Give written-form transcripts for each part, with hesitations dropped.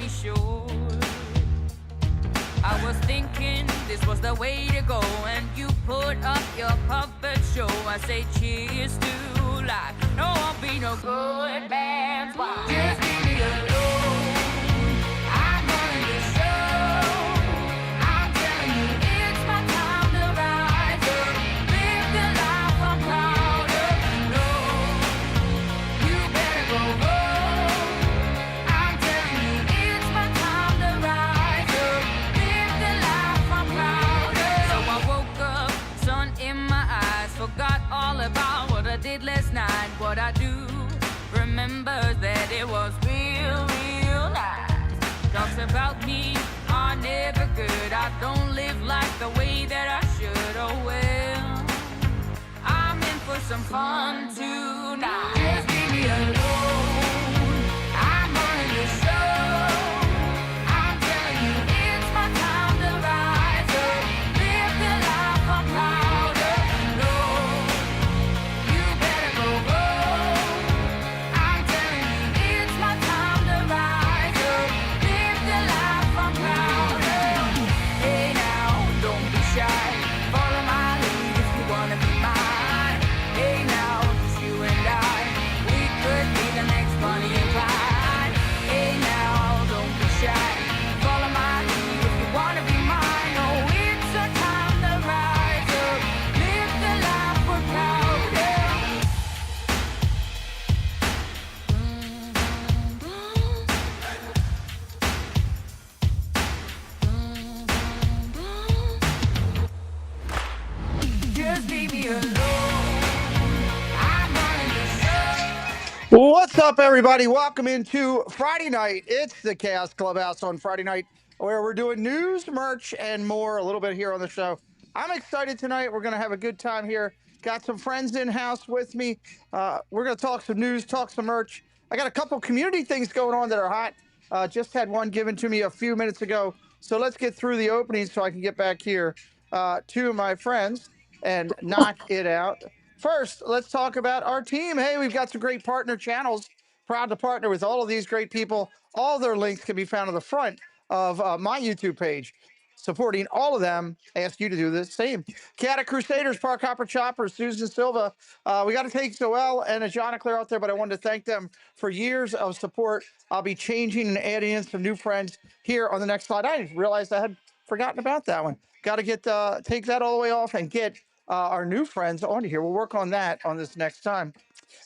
we should. I was thinking this was the way to go, and you put up your puppet show. I say cheers to life. No, I'll be no good man's wife. Just leave me alone. I'm running the show. I'm telling you, it's my time to rise up. Live the life I'm proud of. No, you better go home. I'm telling you, it's my time to rise up. Live the life I'm proud of. So I woke up, sun in my eyes, forgot all about what I did last night. What I do remember that it was real, real nice. Talks about me are never good. I don't live like the way that I should. Oh well, I'm in for some fun tonight. Just leave me alone. I'm running the show. I'm telling you, it's my time to rise up. Live the life I'm proud of. No, you better go home. I'm telling you, it's my time to rise up. Live the life I'm proud of. Hey now, don't be shy. Follow my lead if you wanna be mine. Hey now, just you and I, we could be the next Bonnie and Clyde. Hey now, don't be shy. Follow my lead if you wanna be mine. Oh, it's a time to rise up. Live the life we're proud of. Just leave me alone. I'm running the show. What's up, everybody? Welcome into Friday night. It's the Chaos Clubhouse on Friday night, where we're doing news, merch, and more a little bit here on the show. I'm excited tonight. We're going to have a good time here. Got some friends in-house with me. We're going to talk some news, talk some merch. I got a couple community things going on that are hot. Just had one given to me a few minutes ago. So let's get through the openings so I can get back here to my friends and knock it out. First, let's talk about our team. Hey, we've got some great partner channels. Proud to partner with all of these great people. All their links can be found on the front of my YouTube page. Supporting all of them, I ask you to do the same. Chaotic Crusaders, Park Hopper Chopper, Susan Silva. We got to take Zoel and Ajana Claire out there, but I wanted to thank them for years of support. I'll be changing and adding in some new friends here on the next slide. I realized I had forgotten about that one. Got to get take that all the way off and get our new friends onto here. We'll work on that on this next time.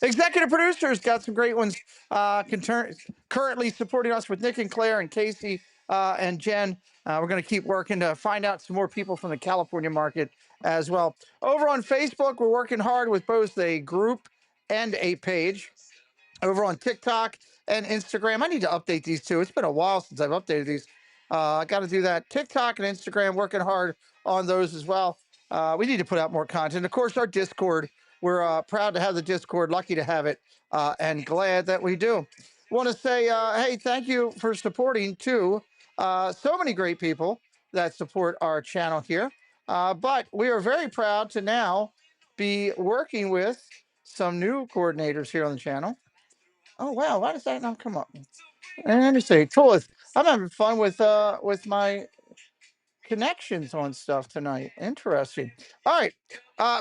Executive producers got some great ones currently supporting us with Nick and Claire and Casey and Jen. We're going to keep working to find out some more people from the California market as well. Over on Facebook, we're working hard with both a group and a page. Over on TikTok and Instagram, I need to update these two. It's been a while since I've updated these. I got to do that. TikTok and Instagram, working hard on those as well. We need to put out more content. Of course, our Discord. We're proud to have the Discord, lucky to have it, and glad that we do. Want to say, hey, thank you for supporting, too. So many great people that support our channel here. But we are very proud to now be working with some new coordinators here on the channel. Oh, wow. Why does that not come up? Let me see. Tulith, I'm having fun with my connections on stuff tonight. Interesting. All right.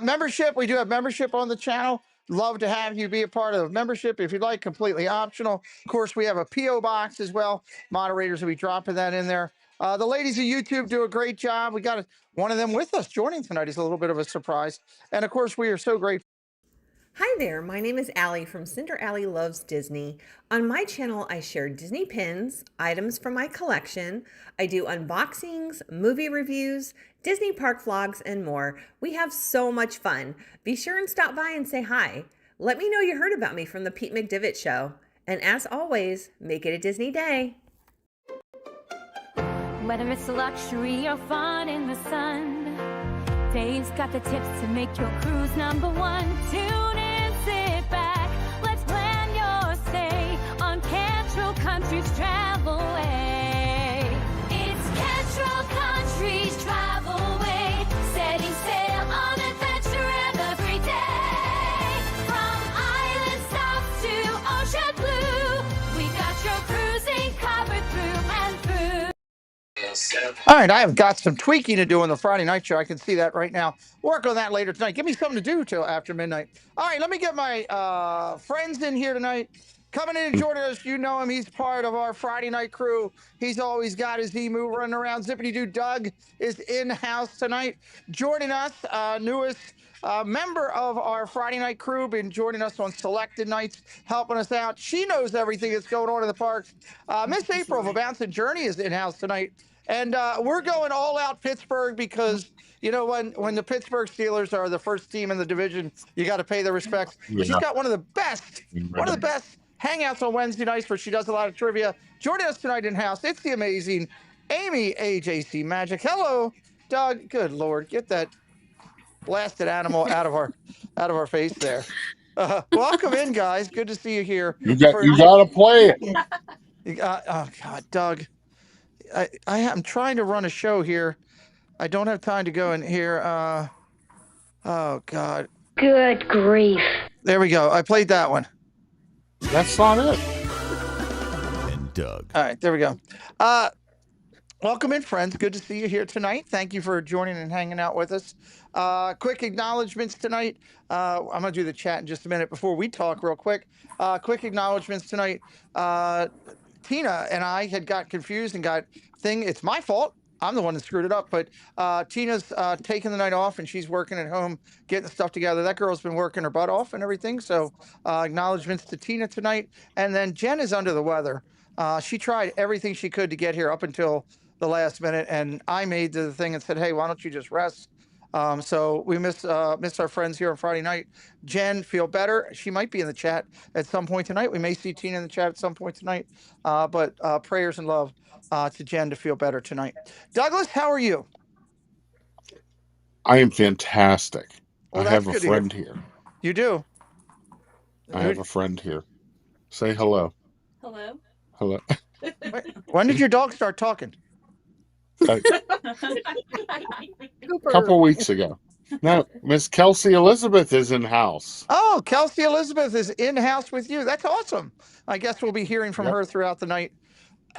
Membership. We do have membership on the channel. Love to have you be a part of membership if you'd like, completely optional. Of course, we have a P.O. box as well. Moderators will be dropping that in there. The ladies of YouTube do a great job. We got one of them with us joining tonight. Is a little bit of a surprise. And of course, we are so grateful. Hi there, my name is Allie from Cinder Allie Loves Disney. On my channel, I share Disney pins, items from my collection. I do unboxings, movie reviews, Disney park vlogs, and more. We have so much fun. Be sure and stop by and say hi. Let me know you heard about me from the Pete McDivitt Show. And as always, make it a Disney day. Whether it's luxury or fun in the sun, Dave's got the tips to make your cruise #1. Tune in, sit back, let's plan your stay on Cantrell Country's Travelway. It's Cantrell Country's Travelway, setting sail on adventure every day. From island south to ocean blue, we got your cruising covered through. All right, I have got some tweaking to do on the Friday night show. I can see that right now. Work on that later tonight. Give me something to do till after midnight. All right, let me get my friends in here tonight. Coming in and joining us, you know him. He's part of our Friday night crew. He's always got his emu running around. Zippity Doo Doug is in house tonight. Joining us, newest member of our Friday night crew, been joining us on selected nights, helping us out. She knows everything that's going on in the parks. Miss April of A Bouncing Journey is in house tonight. And we're going all out Pittsburgh because, you know, when the Pittsburgh Steelers are the first team in the division, you got to pay their respects. Yeah. She's got one of the best hangouts on Wednesday nights where she does a lot of trivia. Joining us tonight in house, it's the amazing Amy AJC Magic. Hello, Doug. Good Lord, get that blasted animal out of our face there. Welcome in, guys. Good to see you here. You got to play it. Oh God, Doug. I'm trying to run a show here. I don't have time to go in here. Oh God. Good grief. There we go. I played that one. That's not it. And Doug. All right, there we go. Welcome in, friends. Good to see you here tonight. Thank you for joining and hanging out with us. Quick acknowledgments tonight. I'm going to do the chat in just a minute before we talk real quick. Quick acknowledgments tonight. Tina and I had got confused and it's my fault. I'm the one that screwed it up, but Tina's taking the night off and she's working at home, getting stuff together. That girl's been working her butt off and everything. So acknowledgments to Tina tonight. And then Jen is under the weather. She tried everything she could to get here up until the last minute. And I made the thing and said, hey, why don't you just rest? So we miss our friends here on Friday night. Jen, feel better. She might be in the chat at some point tonight. We may see Tina in the chat at some point tonight. But prayers and love to Jen to feel better tonight. Douglas, how are you? I am fantastic. Well, I have a that's good to friend here. You do? I have a friend here. Say hello. Hello. Hello. Wait, when did your dog start talking? A couple weeks ago. Now, Miss Kelsey Elizabeth is in house. Oh, Kelsey Elizabeth is in house with you. That's awesome. I guess we'll be hearing from her throughout the night.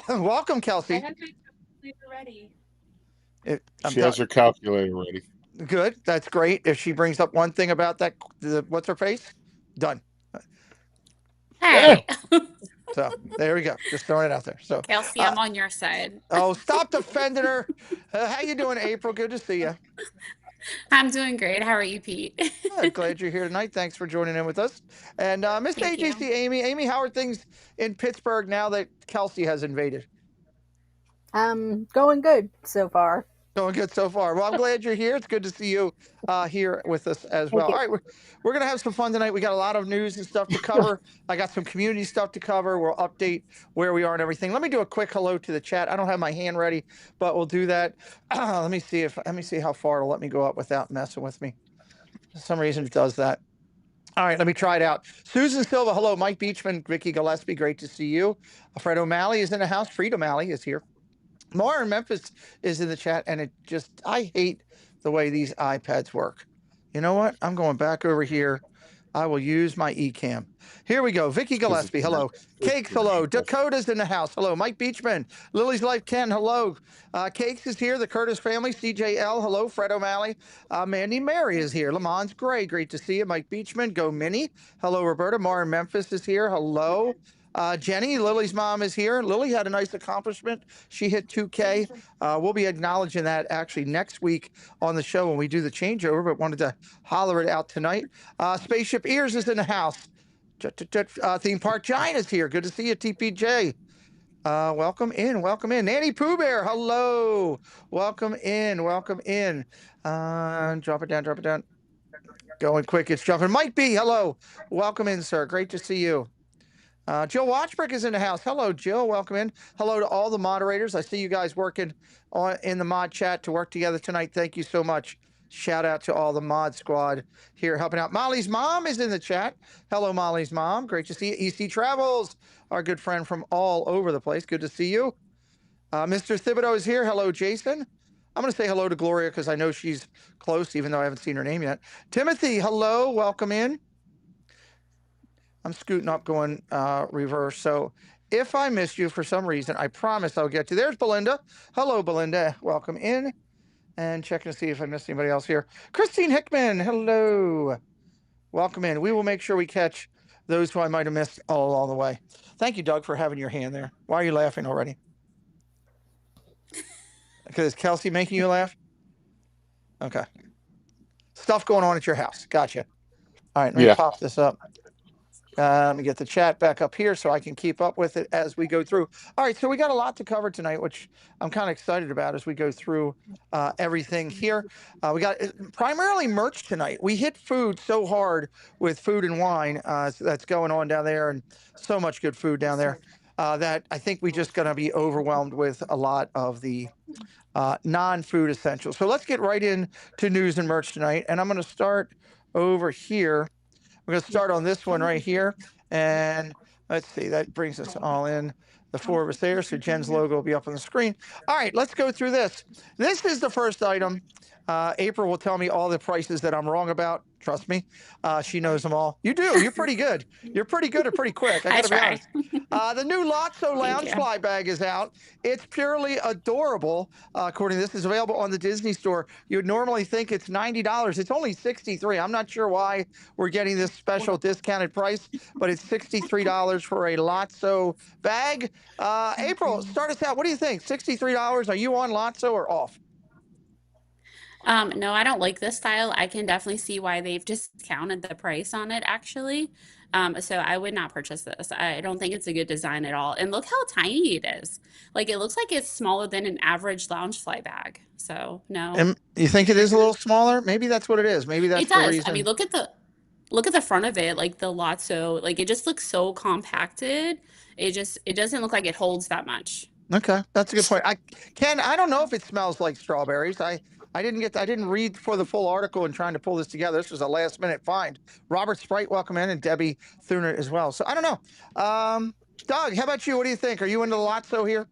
Welcome, Kelsey. I have my calculator ready. She has her calculator ready. Good. That's great. If she brings up one thing about that, what's her face? Done. Hey. So there we go. Just throwing it out there. So Kelsey, I'm on your side. Oh, stop defending her. How you doing, April? Good to see you. I'm doing great. How are you, Pete? Good. Glad you're here tonight. Thanks for joining in with us. And Miss AJC Amy. Amy, how are things in Pittsburgh now that Kelsey has invaded? Going good so far. Going good so far. Well, I'm glad you're here. It's good to see you here with us as well. All right, we're going to have some fun tonight. We got a lot of news and stuff to cover. I got some community stuff to cover. We'll update where we are and everything. Let me do a quick hello to the chat. I don't have my hand ready, but we'll do that. Let me see how far it'll let me go up without messing with me. For some reason it does that. All right, let me try it out. Susan Silva, hello. Mike Beachman, Vicky Gillespie, great to see you. Fred O'Malley is in the house. Freed O'Malley is here. Mara in Memphis is in the chat, and I hate the way these iPads work. You know what? I'm going back over here. I will use my eCam. Here we go. Vicky Gillespie, hello. Cakes, hello. Dakota's in the house. Hello. Mike Beachman. Lily's Life Ken, hello. Cakes is here. The Curtis family. CJL, hello. Fred O'Malley. Mandy Mary is here. Lamont Gray, great to see you. Mike Beachman, go Minnie. Hello, Roberta. Mara in Memphis is here. Hello. Jenny, Lily's mom, is here. Lily had a nice accomplishment. She hit 2K. We'll be acknowledging that actually next week on the show when we do the changeover, but wanted to holler it out tonight. Spaceship Ears is in the house. Theme Park Giant is here. Good to see you, TPJ. Welcome in. Welcome in. Nanny Pooh Bear, hello. Welcome in. Welcome in. Drop it down. Drop it down. Going quick. It's jumping. Mike B, hello. Welcome in, sir. Great to see you. Jill Watchbrick is in the house. Hello, Jill. Welcome in. Hello to all the moderators. I see you guys working in the mod chat to work together tonight. Thank you so much. Shout out to all the mod squad here helping out. Molly's mom is in the chat. Hello, Molly's mom. Great to see you. EC Travels, our good friend from all over the place. Good to see you. Mr. Thibodeau is here. Hello, Jason. I'm going to say hello to Gloria because I know she's close, even though I haven't seen her name yet. Timothy, hello. Welcome in. I'm scooting up, going reverse. So If I missed you for some reason, I promise I'll get to. There's Belinda. Hello, Belinda. Welcome in. And checking to see if I missed anybody else here. Christine Hickman. Hello. Welcome in. We will make sure we catch those who I might have missed all along the way. Thank you, Doug, for having your hand there. Why are you laughing already? Because is Kelsey making you laugh? Okay. Stuff going on at your house. Gotcha. All right, let me pop this up. Let me get the chat back up here so I can keep up with it as we go through. All right, so we got a lot to cover tonight, which I'm kind of excited about as we go through everything here. We got primarily merch tonight. We hit food so hard with food and wine that's going on down there, and so much good food down there that I think we just going to be overwhelmed with a lot of the non-food essentials. So let's get right into news and merch tonight, and I'm going to start over here. We're going to start on this one right here. And let's see, that brings us all in. The four of us there. So Jen's logo will be up on the screen. All right, let's go through this. This is the first item. April will tell me all the prices that I'm wrong about. Trust me. She knows them all. You do. You're pretty good. You're pretty good or pretty quick. I got to be honest. The new Lotso Lounge Fly bag is out. It's purely adorable. According to this, is available on the Disney store. You'd normally think it's $90. It's only $63. I'm not sure why we're getting this special discounted price, but it's $63 for a Lotso bag. April, start us out. What do you think? $63. Are you on Lotso or off? No, I don't like this style. I can definitely see why they've discounted the price on it, actually. So I would not purchase this. I don't think it's a good design at all. And look how tiny it is. Like it looks like it's smaller than an average Loungefly bag. So no. And you think it is a little smaller? Maybe that's what it is. Maybe that's the reason. I mean, look at the front of it, like the Lotso, like it just looks so compacted. It doesn't look like it holds that much. Okay, that's a good point. I don't know if it smells like strawberries. I didn't read for the full article and trying to pull this together. This was a last minute find. Robert Sprite, welcome in, and Debbie Thuner as well. So I don't know. Doug, how about you? What do you think? Are you into the Lotso here?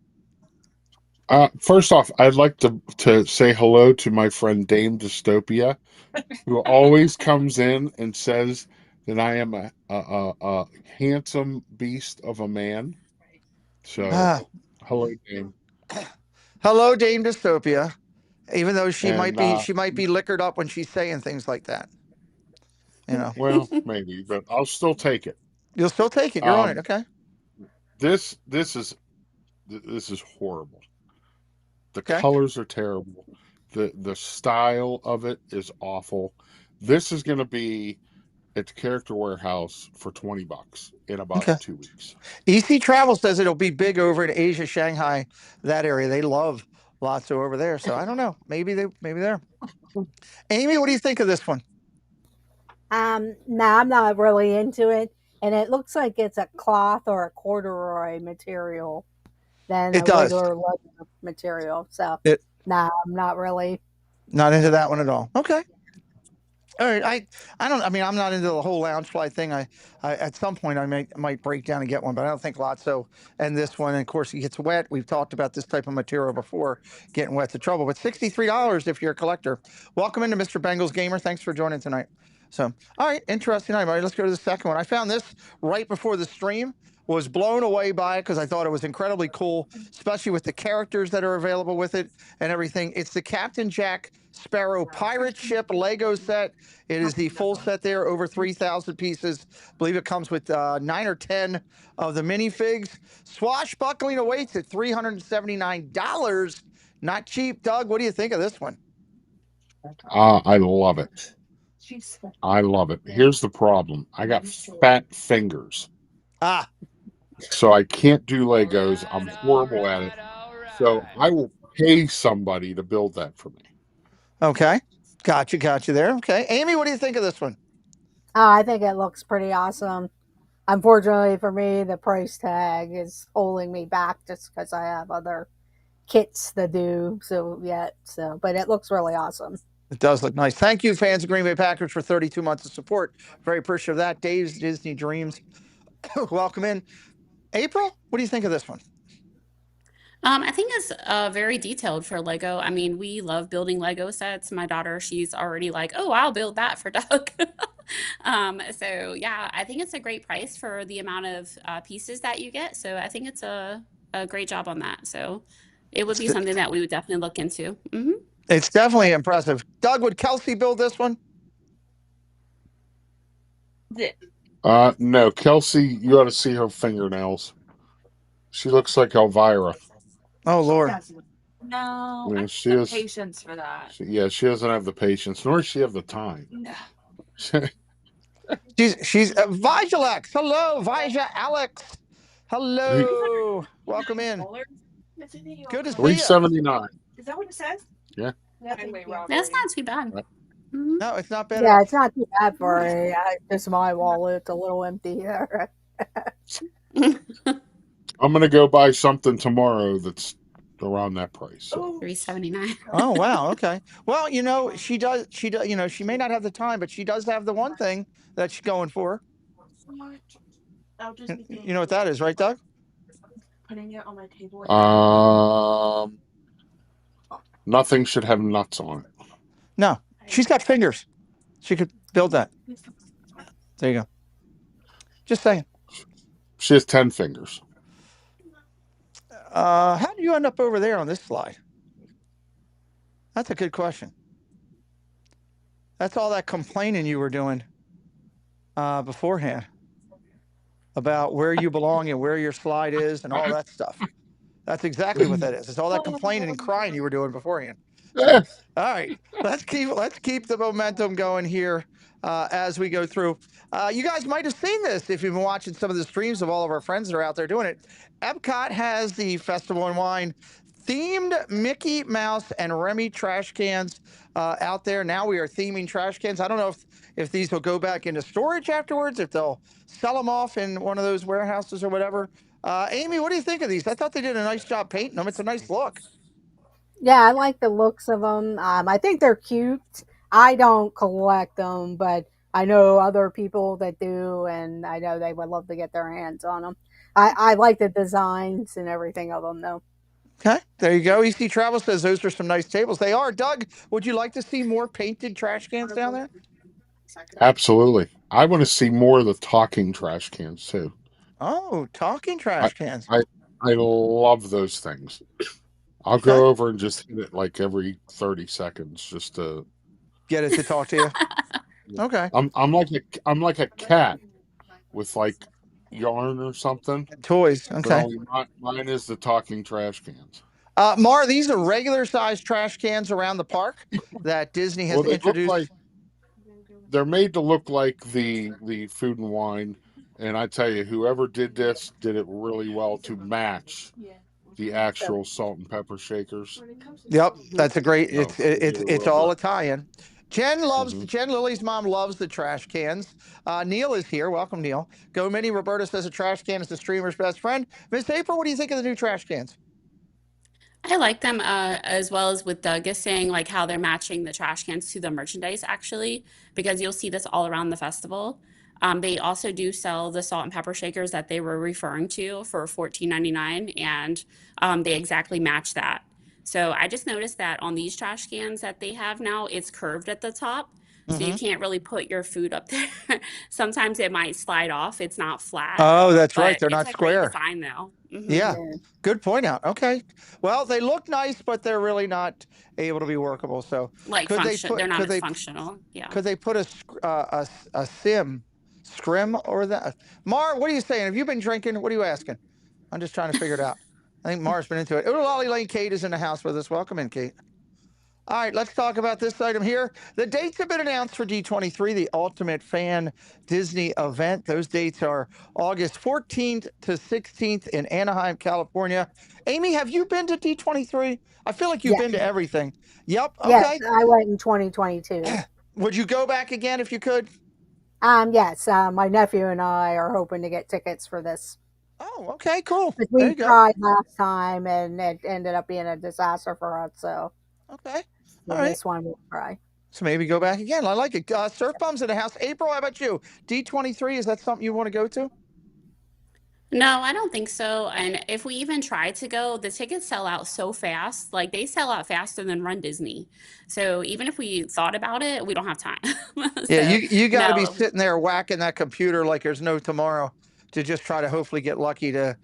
First off, I'd like to say hello to my friend Dame Dystopia, who always comes in and says that I am a handsome beast of a man. So hello, Dame. Hello, Dame Dystopia. Even though she might be liquored up when she's saying things like that. You know. Well, maybe, but I'll still take it. You'll still take it. You're on it. Okay. This is horrible. The colors are terrible. The style of it is awful. This is going to be at the Character Warehouse for $20 in about 2 weeks. EC Travel says it'll be big over in Asia, Shanghai, that area. They love Lotso over there. So I don't know. Maybe they're. Amy, what do you think of this one? No, I'm not really into it. And it looks like it's a cloth or a corduroy material than a regular leather material. So no, I'm not really. Not into that one at all. Okay. All right. I'm not into the whole Loungefly thing. I at some point I might break down and get one, but I don't think Lotso and this one, and of course it gets wet. We've talked about this type of material before, getting wet's a trouble. But $63 if you're a collector. Welcome into Mr. Bengals Gamer. Thanks for joining tonight. So, all right, interesting night. All right, let's go to the second one. I found this right before the stream. Was blown away by it because I thought it was incredibly cool, especially with the characters that are available with it and everything. It's the Captain Jack Sparrow pirate ship Lego set. It is the full set there, over 3,000 pieces. I believe it comes with 9 or 10 of the minifigs. Swashbuckling awaits at $379. Not cheap. Doug, what do you think of this one? I love it. I love it. Here's the problem. I got fat fingers. So I can't do Legos. I'm horrible at it. So I will pay somebody to build that for me. Okay. Got you there. Okay. Amy, what do you think of this one? I think it looks pretty awesome. Unfortunately for me, the price tag is holding me back just because I have other kits to do. But it looks really awesome. It does look nice. Thank you, fans of Green Bay Packers, for 32 months of support. Very appreciative of that. Dave's Disney Dreams. Welcome in. April, what do you think of this one? I think it's very detailed for Lego. I mean, we love building Lego sets. My daughter, she's already like, oh, I'll build that for Doug. So yeah, I think it's a great price for the amount of pieces that you get. So I think it's a great job on that. So it would be something that we would definitely look into. It's definitely impressive. Doug, would Kelsey build this one? No, Kelsey, you ought to see her fingernails. She looks like Elvira. Oh Lord. No, Yeah, I she don't have is. patience for that. She doesn't have the patience, nor does she have the time. No. She's Vigelex. Hello, Vija Alex. Hello. Welcome in. Good to see you. $379. Is that what it says? Yeah. That's not too bad. Right. No, it's not bad. Yeah, it's not too bad for just my wallet. It's a little empty here. I'm gonna go buy something tomorrow that's around that price. So. $379. Oh wow. Okay. Well, she does. She may not have the time, but she does have the one thing that she's going for. You know what that is, right, Doug? Putting it on my table. Nothing should have nuts on it. No, she's got fingers. She could build that. There you go. Just saying. She has 10 fingers. How did you end up over there on this slide? That's a good question. That's all that complaining you were doing beforehand about where you belong and where your slide is and all that stuff. That's exactly what that is. It's all that complaining and crying you were doing beforehand. So, all right, let's keep the momentum going here as we go through. You guys might have seen this if you've been watching some of the streams of all of our friends that are out there doing it. Epcot has the Festival and Wine themed Mickey Mouse and Remy trash cans out there. Now we are theming trash cans. I don't know if these will go back into storage afterwards, if they'll sell them off in one of those warehouses or whatever. Amy, what do you think of these? I thought they did a nice job painting them. It's a nice look. Yeah, I like the looks of them. I think they're cute. I don't collect them, but I know other people that do, and I know they would love to get their hands on them. I like the designs and everything of them, though. Okay, there you go. EC Travel says those are some nice tables. They are. Doug, would you like to see more painted trash cans down there? Absolutely. I want to see more of the talking trash cans too. Oh, talking trash cans. I love those things. I'll go over and just hit it like every 30 seconds just to get it to talk to you. Okay. I'm like a cat with like yarn or something. Toys. Okay. Mine is the talking trash cans. Mar, these are regular sized trash cans around the park that Disney has introduced. They're made to look like the Food and Wine, and I tell you, whoever did this did it really well to match the actual salt and pepper shakers. Yep, that's a great. It's all Italian. Jen Lily's mom loves the trash cans. Neil is here. Welcome, Neil. Go Mini. Roberta says a trash can is the streamer's best friend. Miss April, what do you think of the new trash cans? I like them as well as with Doug is saying, like how they're matching the trash cans to the merchandise actually, because you'll see this all around the festival. They also do sell the salt and pepper shakers that they were referring to for $14.99, and they exactly match that. So I just noticed that on these trash cans that they have now, it's curved at the top. So you can't really put your food up there. Sometimes it might slide off. It's not flat. Oh, that's right. They're not square. It's a great design though. Yeah. Good point out. Okay. Well, they look nice, but they're really not able to be workable. So like they're not as functional. Yeah. Could they put a scrim or that? Mar, what are you saying? Have you been drinking? What are you asking? I'm just trying to figure it out. I think Mar's been into it. Lolly Lane Kate is in the house with us. Welcome in, Kate. All right, let's talk about this item here. The dates have been announced for D23, the Ultimate Fan Disney event. Those dates are August 14th to 16th in Anaheim, California. Amy, have you been to D23? I feel like you've been to everything. Yep. Okay. Yes, I went in 2022. Would you go back again if you could? Yes. My nephew and I are hoping to get tickets for this. Oh, okay, cool. We tried last time, and it ended up being a disaster for us. So. Okay. All right. This one we'll try. So maybe go back again. I like it. Surf Bum's in the house. April, how about you? D23, is that something you want to go to? No, I don't think so. And if we even try to go, the tickets sell out so fast. Like they sell out faster than Run Disney. So even if we thought about it, we don't have time. Yeah, So you got to be no. sitting there whacking that computer like there's no tomorrow to just try to hopefully get lucky to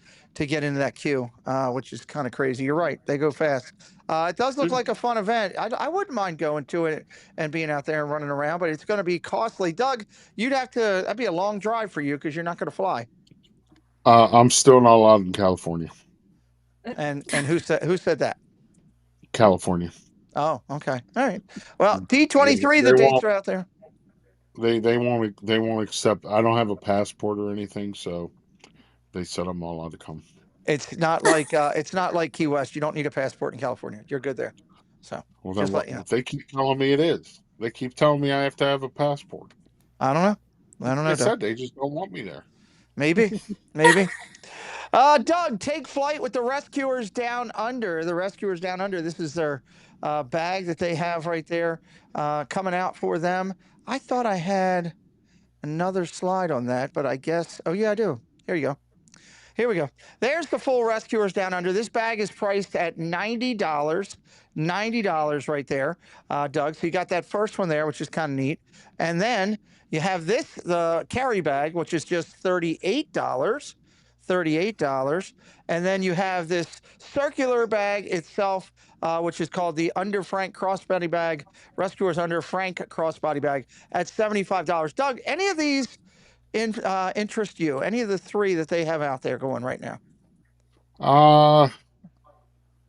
get into that queue, which is kind of crazy. You're right; they go fast. It does look like a fun event. I wouldn't mind going to it and being out there and running around, but it's going to be costly. Doug, that'd be a long drive for you because you're not going to fly. I'm still not allowed in California. And who said that? California. Oh, okay, all right. Well, They, D23, the they dates won't. are out there. They won't accept. I don't have a passport or anything, so they said I'm not allowed to come. It's not like Key West. You don't need a passport in California. You're good there. So Well, then just what? let you know. They keep telling me it is. They keep telling me I have to have a passport. I don't know. I don't Like I know, Doug. said, they just don't want me there. Maybe. Doug, take flight with the Rescuers Down Under. The Rescuers Down Under. This is their bag that they have right there coming out for them. I thought I had another slide on that, but I guess. Oh yeah, I do. Here you go. Here we go. There's the full Rescuers Down Under. This bag is priced at $90. $90 right there, Doug. So you got that first one there, which is kind of neat. And then you have the carry bag, which is just $38. $38. And then you have this circular bag itself, which is called the Under Frank Crossbody Bag, Rescuers Under Frank Crossbody Bag at $75. Doug, any of these interest you? Any of the three that they have out there going right now?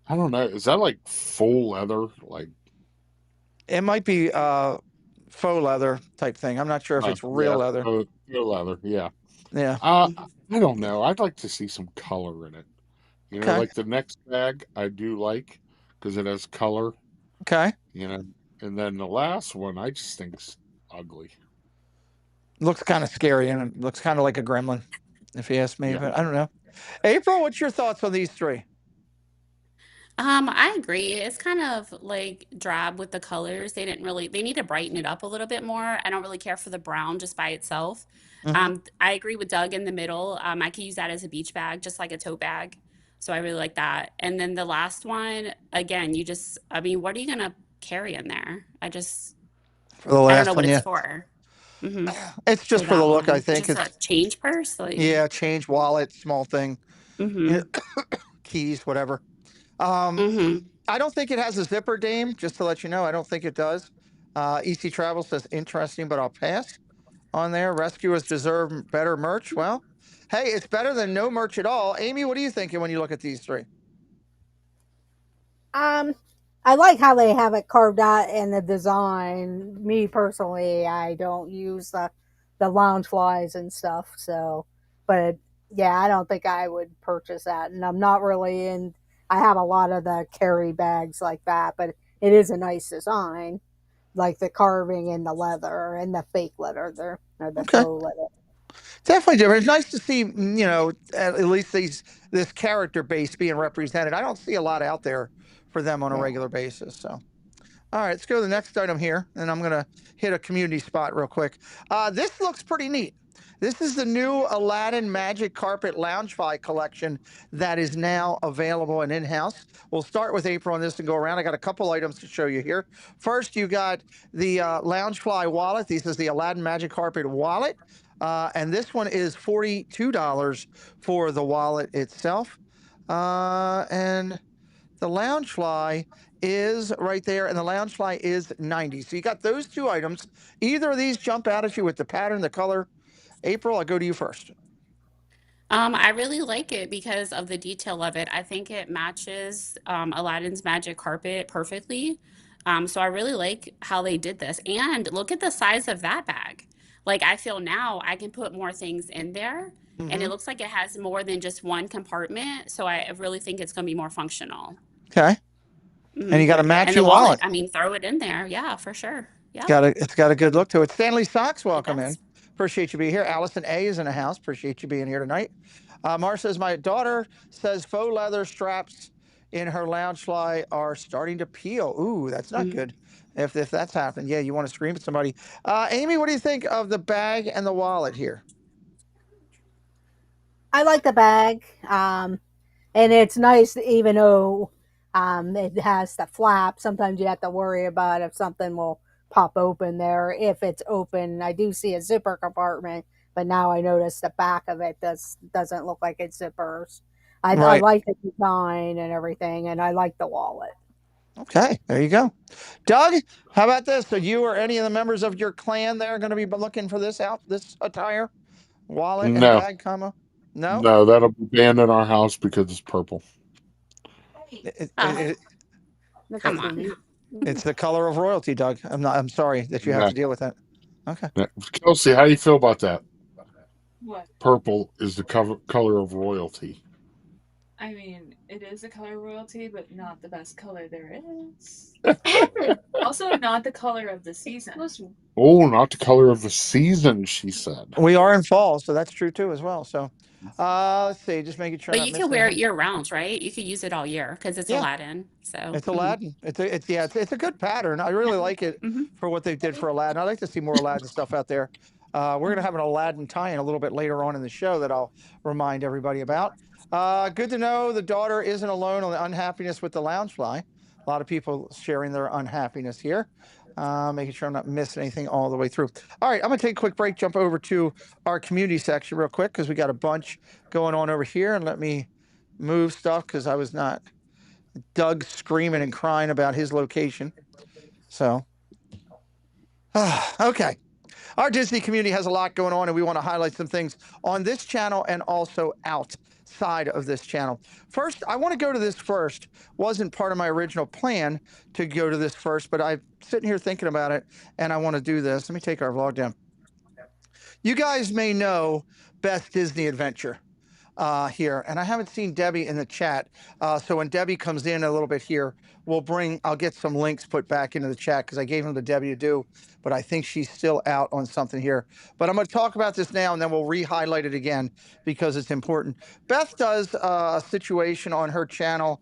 I don't know. Is that like full leather? Like It might be faux leather type thing. I'm not sure if it's real yeah, leather. faux leather. Yeah. Yeah. I don't know. I'd like to see some color in it. You know, Okay. like the next bag I do like because it has color. Okay. You know, and then the last one I just think's ugly. Looks kind of scary and it looks kind of like a gremlin, if you ask me. Yeah. But I don't know. April, what's your thoughts on these three? I agree. It's kind of like drab with the colors. They need to brighten it up a little bit more. I don't really care for the brown just by itself. Mm-hmm. I agree with Doug in the middle. I could use that as a beach bag, just like a tote bag. So I really like that. And then the last one, again, I mean, what are you gonna carry in there? For the I don't know last what one, it's yeah. for. Hmm It's For just for the that look, I one, think. just a It's change purse, like. yeah, change wallet, small thing, yeah, Hmm keys, whatever. Um, hmm I don't think it has a zipper, Dame. Just to let you know, I don't think it does. EC Travel says interesting, but I'll pass on there. Rescuers deserve better merch. Well, hey, it's better than no merch at all. Amy, what are you thinking when you look at these three? I like how they have it carved out in the design. Me personally, I don't use the lounge flies and stuff. So, but yeah, I don't think I would purchase that. And I'm not really in. I have a lot of the carry bags like that, but it is a nice design, like the carving in the leather and the fake leather there, or the Okay, faux leather. definitely different. It's nice to see, at least this character base being represented. I don't see a lot out there for them on a Yeah. regular basis. So, all right, let's go to the next item here, and I'm gonna hit a community spot real quick. This looks pretty neat. This is the new Aladdin Magic Carpet Loungefly collection that is now available and in-house. We'll start with April on this and go around. I got a couple items to show you here. First, you got the Loungefly wallet. This is the Aladdin Magic Carpet wallet. And this one is $42 for the wallet itself. And the Loungefly is right there, and the Loungefly is 90. So you got those two items. Either of these jump out at you with the pattern, the color. April, I'll go to you first. I really like it because of the detail of it. I think it matches Aladdin's magic carpet perfectly. So I really like how they did this. And look at the size of that bag. Like I feel now I can put more things in there, and Mm-hmm. it looks like it has more than just one compartment. So I really think it's going to be more functional. Okay. And Hmm you got a And the matching wallet, wallet. I mean, throw it in there. Yeah, for sure. Yep, It's got a good look to it. Stanley Socks, it welcome in. does. Appreciate you being here. Allison A is in the house. Appreciate you being here tonight. Mar says my daughter says faux leather straps in her lounge fly are starting to peel. Ooh, that's not Mhm. good. If that's happening, yeah, you want to scream at somebody. Amy, what do you think of the bag and the wallet here? I like the bag, and it's nice even though it has the flap. Sometimes you have to worry about if something will pop open there. If it's open, I do see a zipper compartment, but now I notice the back of it doesn't look like it's zippers. I Right. like the design and everything, and I like the wallet. Okay, there you go. Doug, how about this? So you or any of the members of your clan there going to be looking for this attire, wallet and No, bag combo? No. no, that'll be banned in our house because it's purple. It, Come on. it's the color of royalty, Doug. I'm sorry that you have No. to deal with that. Okay. No. Kelsey, how do you feel about that? What? Purple is the color of royalty. I mean, it is a color royalty, but not the best color there is. Also, not the color of the season. Oh, not the color of the season, she said. We are in fall, so that's true too as well. So let's see, just making sure. But you can wear it year round, right? You can use it all year because it's Aladdin. So it's Aladdin. It's a good pattern. I really like it for what they did for Aladdin. I'd like to see more Aladdin stuff out there. We're gonna have an Aladdin tie-in a little bit later on in the show that I'll remind everybody about. Good to know the daughter isn't alone on the unhappiness with the Loungefly. A lot of people sharing their unhappiness here. Making sure I'm not missing anything all the way through. All right, I'm going to take a quick break, jump over to our community section real quick because we got a bunch going on over here. And let me move stuff because I was not Doug screaming and crying about his location. So, okay. Our Disney community has a lot going on, and we want to highlight some things on this channel and also outside of this channel. First, I want to go to this first. Wasn't part of my original plan to go to this first, but I'm sitting here thinking about it, and I want to do this. Let me take our vlog down. You guys may know Best Disney Adventure here, and I haven't seen Debbie in the chat. So when Debbie comes in a little bit here, I'll get some links put back into the chat because I gave them to Debbie to do, but I think she's still out on something here. But I'm going to talk about this now, and then we'll re-highlight it again because it's important. Beth does a situation on her channel,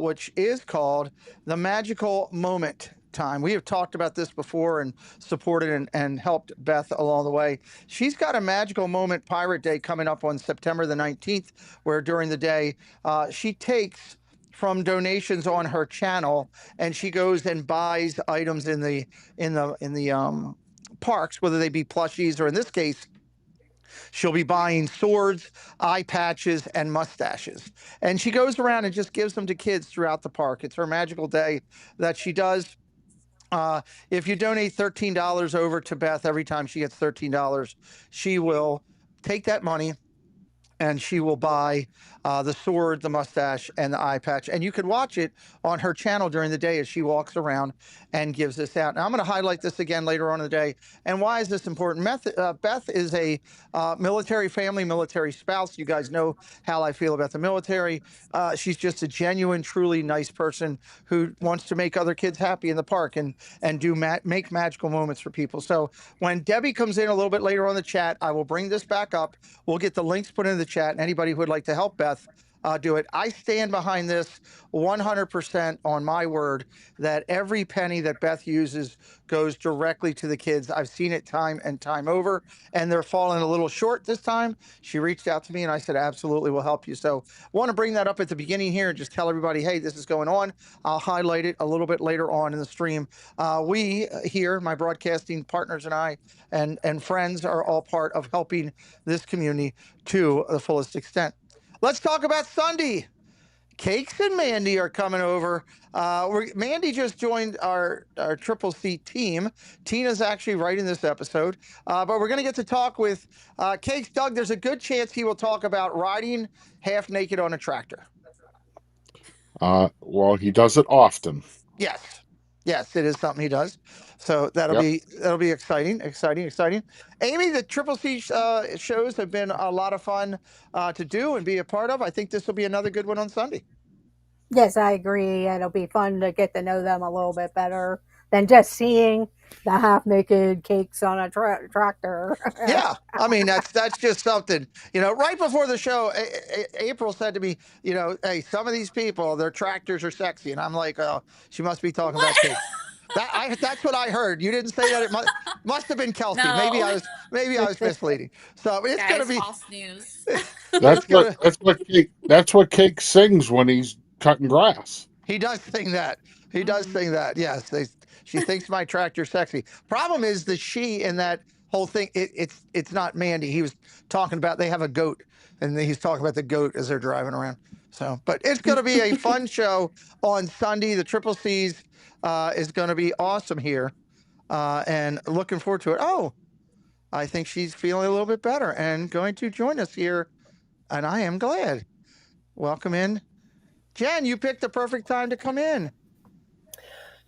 which is called The Magical Moment Time. We have talked about this before and supported and helped Beth along the way. She's got a Magical Moment Pirate Day coming up on September the 19th, where during the day she takes from donations on her channel and she goes and buys items in the parks, whether they be plushies or in this case she'll be buying swords, eye patches, and mustaches. And she goes around and just gives them to kids throughout the park. It's her magical day that she does. If you donate $13 over to Beth every time she gets $13, she will take that money and she will buy the sword, the mustache, and the eye patch. And you can watch it on her channel during the day as she walks around and gives this out. Now, I'm going to highlight this again later on in the day. And why is this important? Beth is a military family, military spouse. You guys know how I feel about the military. She's just a genuine, truly nice person who wants to make other kids happy in the park and make magical moments for people. So when Debbie comes in a little bit later on the chat, I will bring this back up. We'll get the links put in the chat, and anybody who would like to help Beth do it. I stand behind this 100% on my word that every penny that Beth uses goes directly to the kids. I've seen it time and time over, and they're falling a little short this time. She reached out to me and I said, absolutely, we'll help you. So want to bring that up at the beginning here and just tell everybody, hey, this is going on. I'll highlight it a little bit later on in the stream. We here, my broadcasting partners and I and friends are all part of helping this community to the fullest extent. Let's talk about Sunday. Cakes and Mandy are coming over. Mandy just joined our Triple C team. Tina's actually writing this episode. But we're going to get to talk with Cakes. Doug, there's a good chance he will talk about riding half naked on a tractor. Well, he does it often. Yes, it is something he does. So that'll be exciting. Amy, the Triple C shows have been a lot of fun to do and be a part of. I think this will be another good one on Sunday. Yes, I agree. It'll be fun to get to know them a little bit better than just seeing the half-naked Cakes on a tractor. Yeah, I mean, that's just something. Right before the show, April said to me, hey, some of these people, their tractors are sexy. And I'm like, oh, she must be talking about Cakes. That's what I heard. You didn't say that. It must have been Kelsey. No. Maybe I was misleading. So it's going to be false news. That's what Cake sings when he's cutting grass. He does sing that. He does sing that. Yes, she thinks my tractor sexy. Problem is the she in that whole thing. It's not Mandy. He was talking about they have a goat, and he's talking about the goat as they're driving around. So, but it's going to be a fun show on Sunday. The Triple C's is going to be awesome here, and looking forward to it. Oh, I think she's feeling a little bit better and going to join us here, and I am glad. Welcome in. Jen, you picked the perfect time to come in.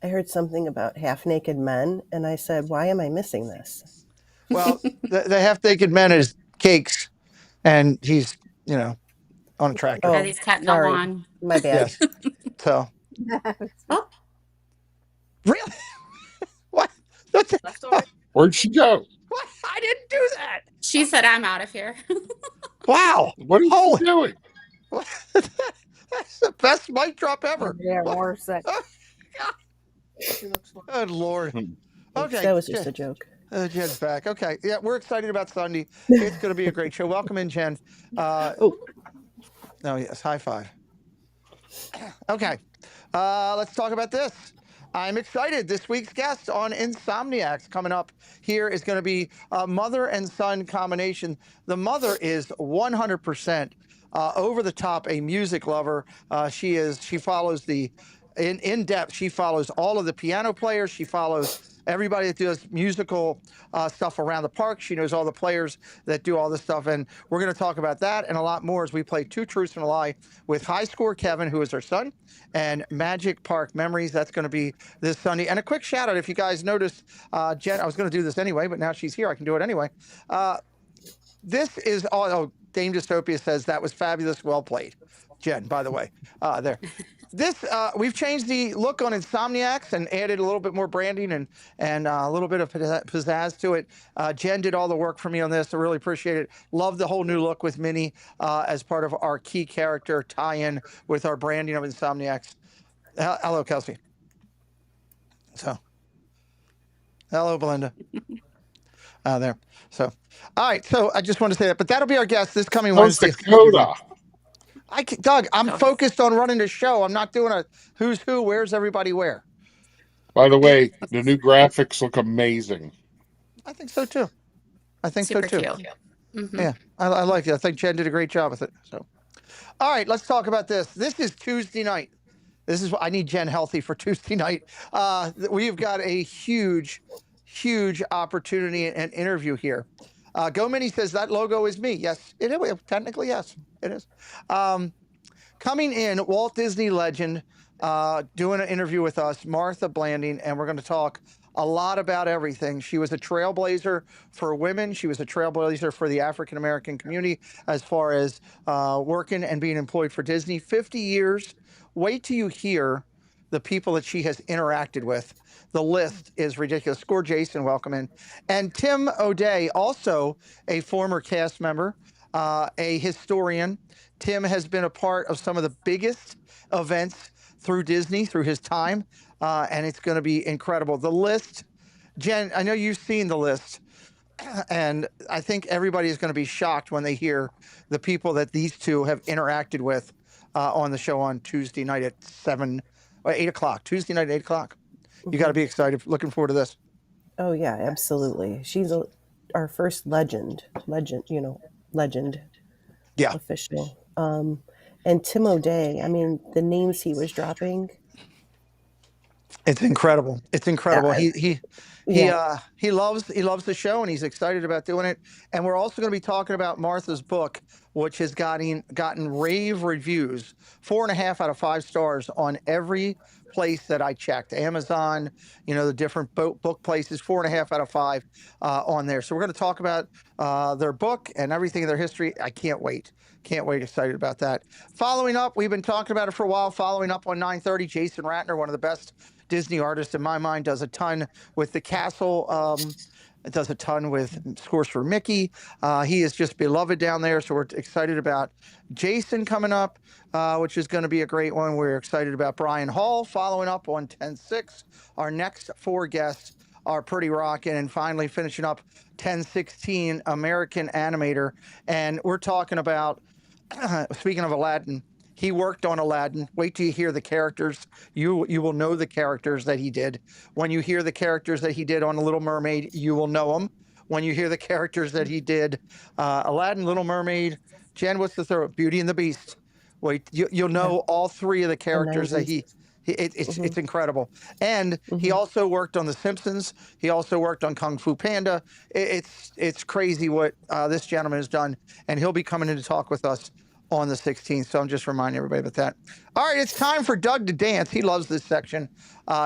I heard something about half-naked men, and I said, why am I missing this? Well, the half-naked men is Cakes, and he's, on a tractor. And he's cutting the lawn. My bad. Yes. So. Oh. Really? What? Where'd she go? What? I didn't do that. She said, I'm out of here. Wow. What are you doing? That's the best mic drop ever. Yeah, worse. Good Lord. Okay. That was just a joke. Jen's back. Okay. Yeah, we're excited about Sunday. It's going to be a great show. Welcome in, Jen. Oh, yes. High five. Okay. Let's talk about this. I'm excited. This week's guest on Insomniacs coming up here is going to be a mother and son combination. The mother is 100% over the top, a music lover. She follows in depth. She follows all of the piano players. She follows everybody that does musical stuff around the park. She knows all the players that do all this stuff. And we're going to talk about that and a lot more as we play Two Truths and a Lie with High Score Kevin, who is her son, and Magic Park Memories. That's going to be this Sunday. And a quick shout out, if you guys noticed, Jen, I was going to do this anyway, but now she's here. I can do it anyway. This is Dame Dystopia says that was fabulous. Well played, Jen, by the way. There. This we've changed the look on Insomniacs and added a little bit more branding and a little bit of pizzazz to it. Jen did all the work for me on this. I really appreciate it. Love the whole new look with Minnie as part of our key character tie-in with our branding of Insomniacs. Hello, Kelsey. So, hello, Belinda. There. So, all right. So I just want to say that, but that'll be our guest this coming Wednesday. Dakota. Doug, I'm focused on running the show. I'm not doing a who's who, where's everybody where. By the way, the new graphics look amazing. I think so too. Super so too. Cute. Mm-hmm. Yeah, I like it. I think Jen did a great job with it. So, all right, let's talk about this. This is Tuesday night. This is what I need Jen healthy for Tuesday night. We've got a huge opportunity and interview here. Go Minnie says that logo is me. Yes, it is. Technically, yes, it is. Coming in, Walt Disney legend, doing an interview with us, Martha Blanding, and we're going to talk a lot about everything. She was a trailblazer for women. She was a trailblazer for the African American community as far as working and being employed for Disney. 50 years. Wait till you hear the people that she has interacted with. The list is ridiculous. Score Jason, welcome in. And Tim O'Day, also a former cast member, a historian. Tim has been a part of some of the biggest events through Disney, through his time, and it's going to be incredible. The list, Jen, I know you've seen the list, and I think everybody is going to be shocked when they hear the people that these two have interacted with on the show on Tuesday night at 8 o'clock. Tuesday night at 8 o'clock. You got to be excited. Looking forward to this. Oh yeah, absolutely. She's our first legend. Yeah. Official. And Tim O'Day, I mean, the names he was dropping. It's incredible. It's incredible. Yeah. He loves the show and he's excited about doing it. And we're also going to be talking about Martha's book, which has gotten rave reviews, 4.5 out of 5 stars on every place that I checked. Amazon, the different book places, 4.5 out of 5 on there. So we're going to talk about their book and everything in their history. I can't wait. Excited about that. Following up, we've been talking about it for a while. Following up on 9:30, Jason Ratner, one of the best Disney artists in my mind, does a ton with the castle. It does a ton with scores for Mickey. He is just beloved down there. So we're excited about Jason coming up, which is going to be a great one. We're excited about Brian Hall following up on 10-6. Our next 4 guests are pretty rocking. And finally finishing up 10-16, American animator. And we're talking about speaking of Aladdin, he worked on Aladdin. Wait till you hear the characters. You will know the characters that he did. When you hear the characters that he did on The Little Mermaid, you will know them. When you hear the characters that he did, Aladdin, Little Mermaid, Jen, what's the third? Beauty and the Beast. Wait, you'll know all three of the characters that it's incredible. And he also worked on The Simpsons. He also worked on Kung Fu Panda. It's crazy what this gentleman has done, and he'll be coming in to talk with us on the 16th. So I'm just reminding everybody about that. All right, it's time for Doug to dance. He loves this section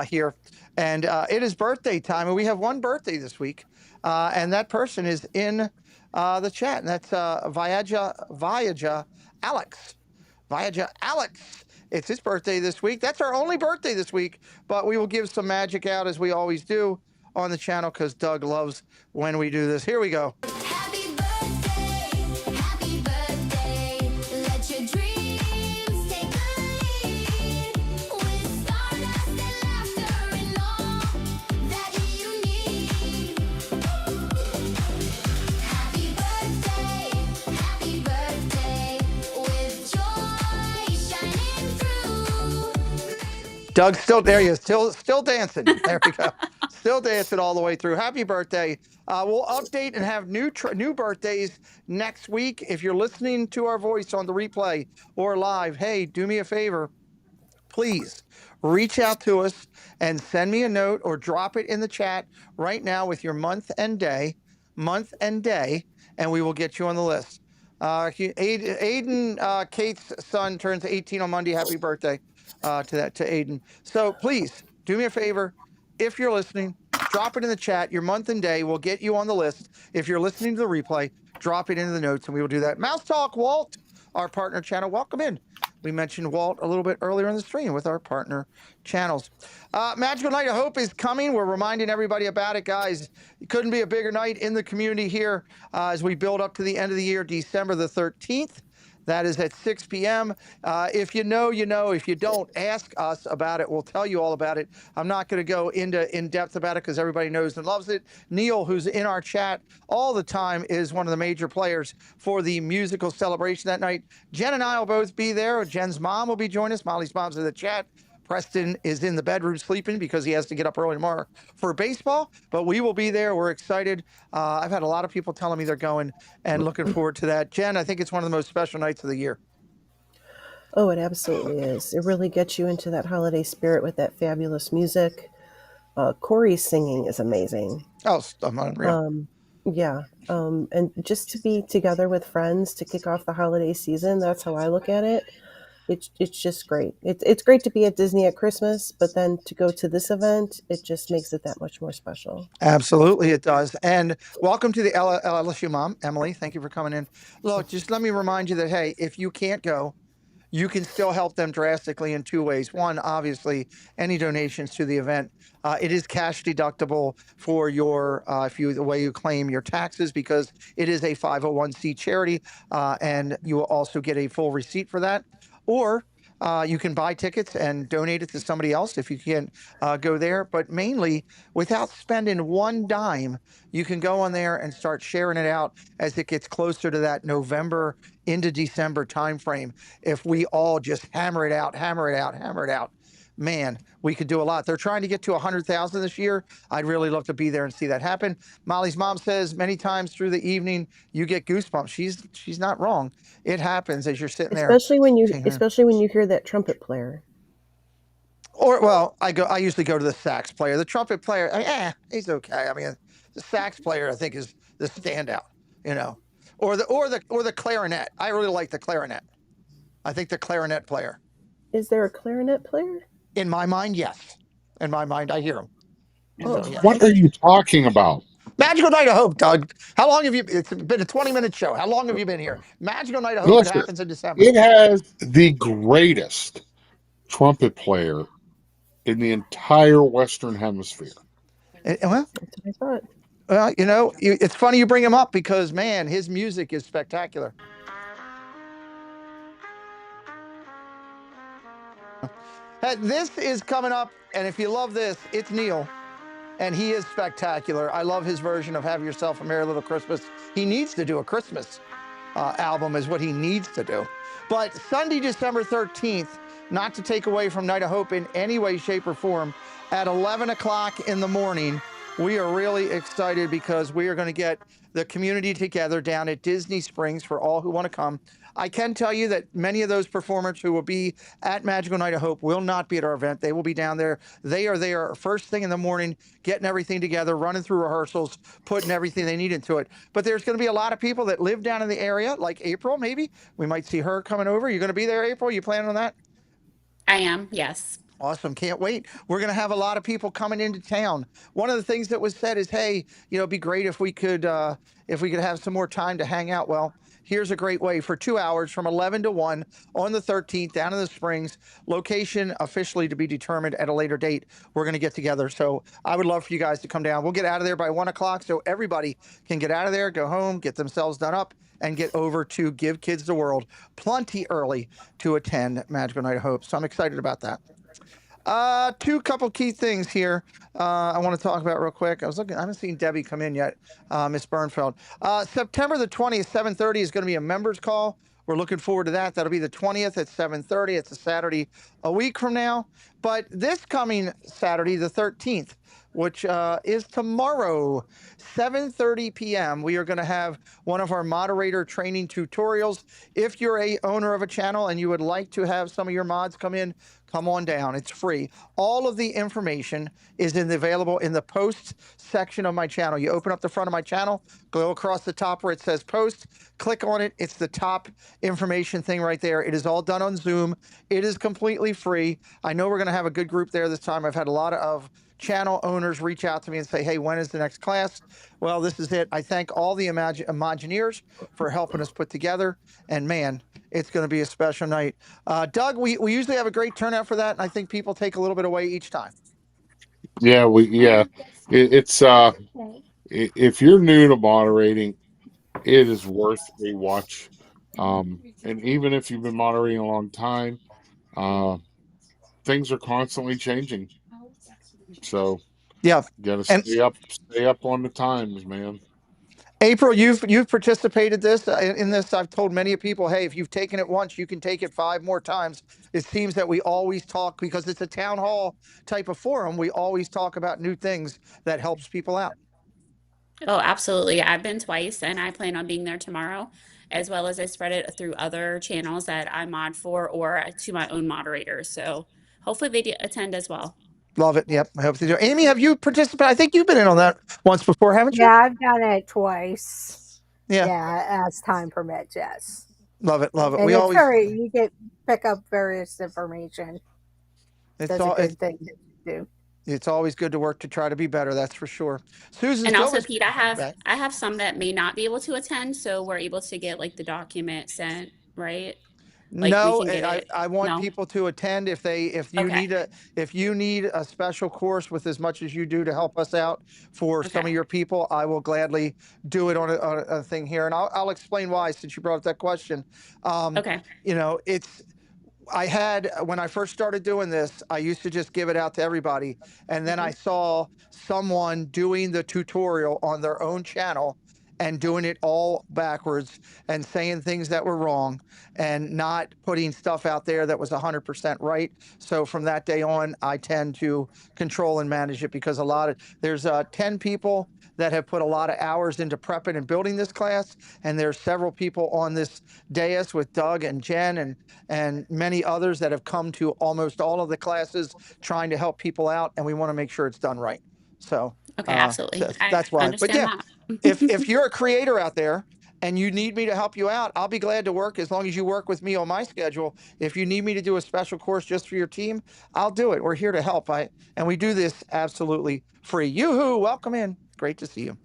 here, and it is birthday time, and we have one birthday this week, and that person is in the chat, and that's Viaja Alex. Viaja Alex. It's his birthday this week. That's our only birthday this week, but we will give some magic out as we always do on the channel because Doug loves when we do this. Here we go. Happy birthday, let your dreams take the lead. With stardust and laughter and all that you need. Happy birthday, with joy shining through. Doug, still there. He is still dancing. There we go. Still dancing all the way through. Happy birthday. We'll update and have new birthdays next week. If you're listening to our voice on the replay or live, hey, do me a favor. Please reach out to us and send me a note or drop it in the chat right now with your month and day, and we will get you on the list. Aiden, Kate's son, turns 18 on Monday. Happy birthday to Aiden. So please do me a favor. If you're listening, drop it in the chat. Your month and day will get you on the list. If you're listening to the replay, drop it into the notes, and we will do that. Mouse Talk, Walt, our partner channel. Welcome in. We mentioned Walt a little bit earlier in the stream with our partner channels. Magical Night of Hope is coming. We're reminding everybody about it, guys. It couldn't be a bigger night in the community here as we build up to the end of the year, December the 13th. That is at 6 p.m. If you know, you know. If you don't, ask us about it. We'll tell you all about it. I'm not going to go in depth about it because everybody knows and loves it. Neil, who's in our chat all the time, is one of the major players for the musical celebration that night. Jen and I will both be there. Jen's mom will be joining us. Molly's mom's in the chat. Preston is in the bedroom sleeping because he has to get up early tomorrow for baseball, but we will be there. We're excited. I've had a lot of people telling me they're going and looking forward to that. Jen, I think it's one of the most special nights of the year. Oh, it absolutely is. It really gets you into that holiday spirit with that fabulous music. Corey's singing is amazing. Oh, unreal. Yeah. And just to be together with friends to kick off the holiday season, that's how I look at it. It's just great. It's great to be at Disney at Christmas, but then to go to this event, it just makes it that much more special. Absolutely, it does. And welcome to the LSU mom, Emily. Thank you for coming in. Look, just let me remind you that, hey, if you can't go, you can still help them drastically in two ways. One, obviously, any donations to the event. It is cash deductible for your the way you claim your taxes because it is a 501c charity, and you will also get a full receipt for that. Or you can buy tickets and donate it to somebody else if you can't go there. But mainly, without spending one dime, you can go on there and start sharing it out as it gets closer to that November into December timeframe. If we all just hammer it out, man, we could do a lot. They're trying to get to 100,000 this year. I'd really love to be there and see that happen. Molly's mom says many times through the evening, you get goosebumps. She's not wrong. It happens as you're sitting there. Especially when you hear that trumpet player. Or, well, I usually go to the sax player. The trumpet player, he's okay. I mean, the sax player, I think, is the standout, you know. Or the clarinet. I really like the clarinet. I think the clarinet player. Is there a clarinet player? In my mind, yes. In my mind, I hear him. Oh. So, yeah. What are you talking about? Magical Night of Hope, Doug. How long have you? It's been a 20-minute show. How long have you been here? Magical Night of Hope. It happens in December. It has the greatest trumpet player in the entire Western Hemisphere. Well, that's what I thought. Well, you know, it's funny you bring him up because, man, his music is spectacular. This is coming up, and if you love this, it's Neil, and he is spectacular. I love his version of Have Yourself a Merry Little Christmas. He needs to do a Christmas album is what he needs to do. But Sunday, December 13th, not to take away from Night of Hope in any way, shape, or form, at 11 o'clock in the morning, we are really excited because we are going to get the community together down at Disney Springs for all who want to come. I can tell you that many of those performers who will be at Magical Night of Hope will not be at our event. They will be down there. They are there first thing in the morning, getting everything together, running through rehearsals, putting everything they need into it. But there's going to be a lot of people that live down in the area, like April, maybe. We might see her coming over. You're going to be there, April? You planning on that? I am, yes. Awesome. Can't wait. We're going to have a lot of people coming into town. One of the things that was said is, hey, it'd be great if we could have some more time to hang out. Well, here's a great way for 2 hours from 11 to 1 on the 13th down in the Springs. Location officially to be determined at a later date. We're going to get together. So I would love for you guys to come down. We'll get out of there by 1 o'clock so everybody can get out of there, go home, get themselves done up, and get over to Give Kids the World plenty early to attend Magical Night of Hope. So I'm excited about that. Couple key things here I want to talk about real quick. I haven't seen Debbie come in yet, Miss Bernfeld. September the 20th, 7:30 is going to be a members call. We're looking forward to that. That'll be the 20th at 7:30. It's a Saturday a week from now. But this coming Saturday, the 13th, which is tomorrow, 7:30 p.m., we are going to have one of our moderator training tutorials. If you're a owner of a channel and you would like to have some of your mods come in, come on down. It's free. All of the information is available in the post section of my channel. You open up the front of my channel, go across the top where it says post, click on it. It's the top information thing right there. It is all done on Zoom. It is completely free. I know we're going to have a good group there this time. I've had a lot of channel owners reach out to me and say, hey, when is the next class? Well, this is it. I thank all the Imagineers for helping us put together. And man, it's going to be a special night. Doug, we usually have a great turnout for that. And I think people take a little bit away each time. Yeah, it's if you're new to moderating, it is worth a watch. And even if you've been moderating a long time, things are constantly changing. So yeah, you got to stay up on the times, man. April, you've participated in this. I've told many people, hey, if you've taken it once, you can take it 5 more times. It seems that we always talk, because it's a town hall type of forum. We always talk about new things that helps people out. Oh, absolutely. I've been twice and I plan on being there tomorrow, as well as I spread it through other channels that I mod for or to my own moderators. So hopefully they attend as well. Love it. Yep. I hope they do. Amy, have you participated? I think you've been in on that once before, haven't you? Yeah, I've done it twice. Yeah. Yeah, as time permits, yes. Love it. Love it. And you pick up various information. That's a good thing to do. It's always good to work to try to be better. That's for sure. Susan. And also, Pete, I have some that may not be able to attend, so we're able to get like the document sent, right? Like, no, I want people to attend if you need a special course with as much as you do to help us out for some of your people. I will gladly do it on a thing here, and I'll explain why, since you brought up that question. When I first started doing this, I used to just give it out to everybody, and then I saw someone doing the tutorial on their own channel and doing it all backwards and saying things that were wrong and not putting stuff out there that was 100% right. So from that day on, I tend to control and manage it, because there's 10 people that have put a lot of hours into prepping and building this class, and there's several people on this dais with Doug and Jen and many others that have come to almost all of the classes trying to help people out, and we want to make sure it's done right. So absolutely. That's why. But yeah, if you're a creator out there and you need me to help you out, I'll be glad to work, as long as you work with me on my schedule. If you need me to do a special course just for your team, I'll do it. We're here to help. And we do this absolutely free. Yoo-hoo, welcome in. Great to see you.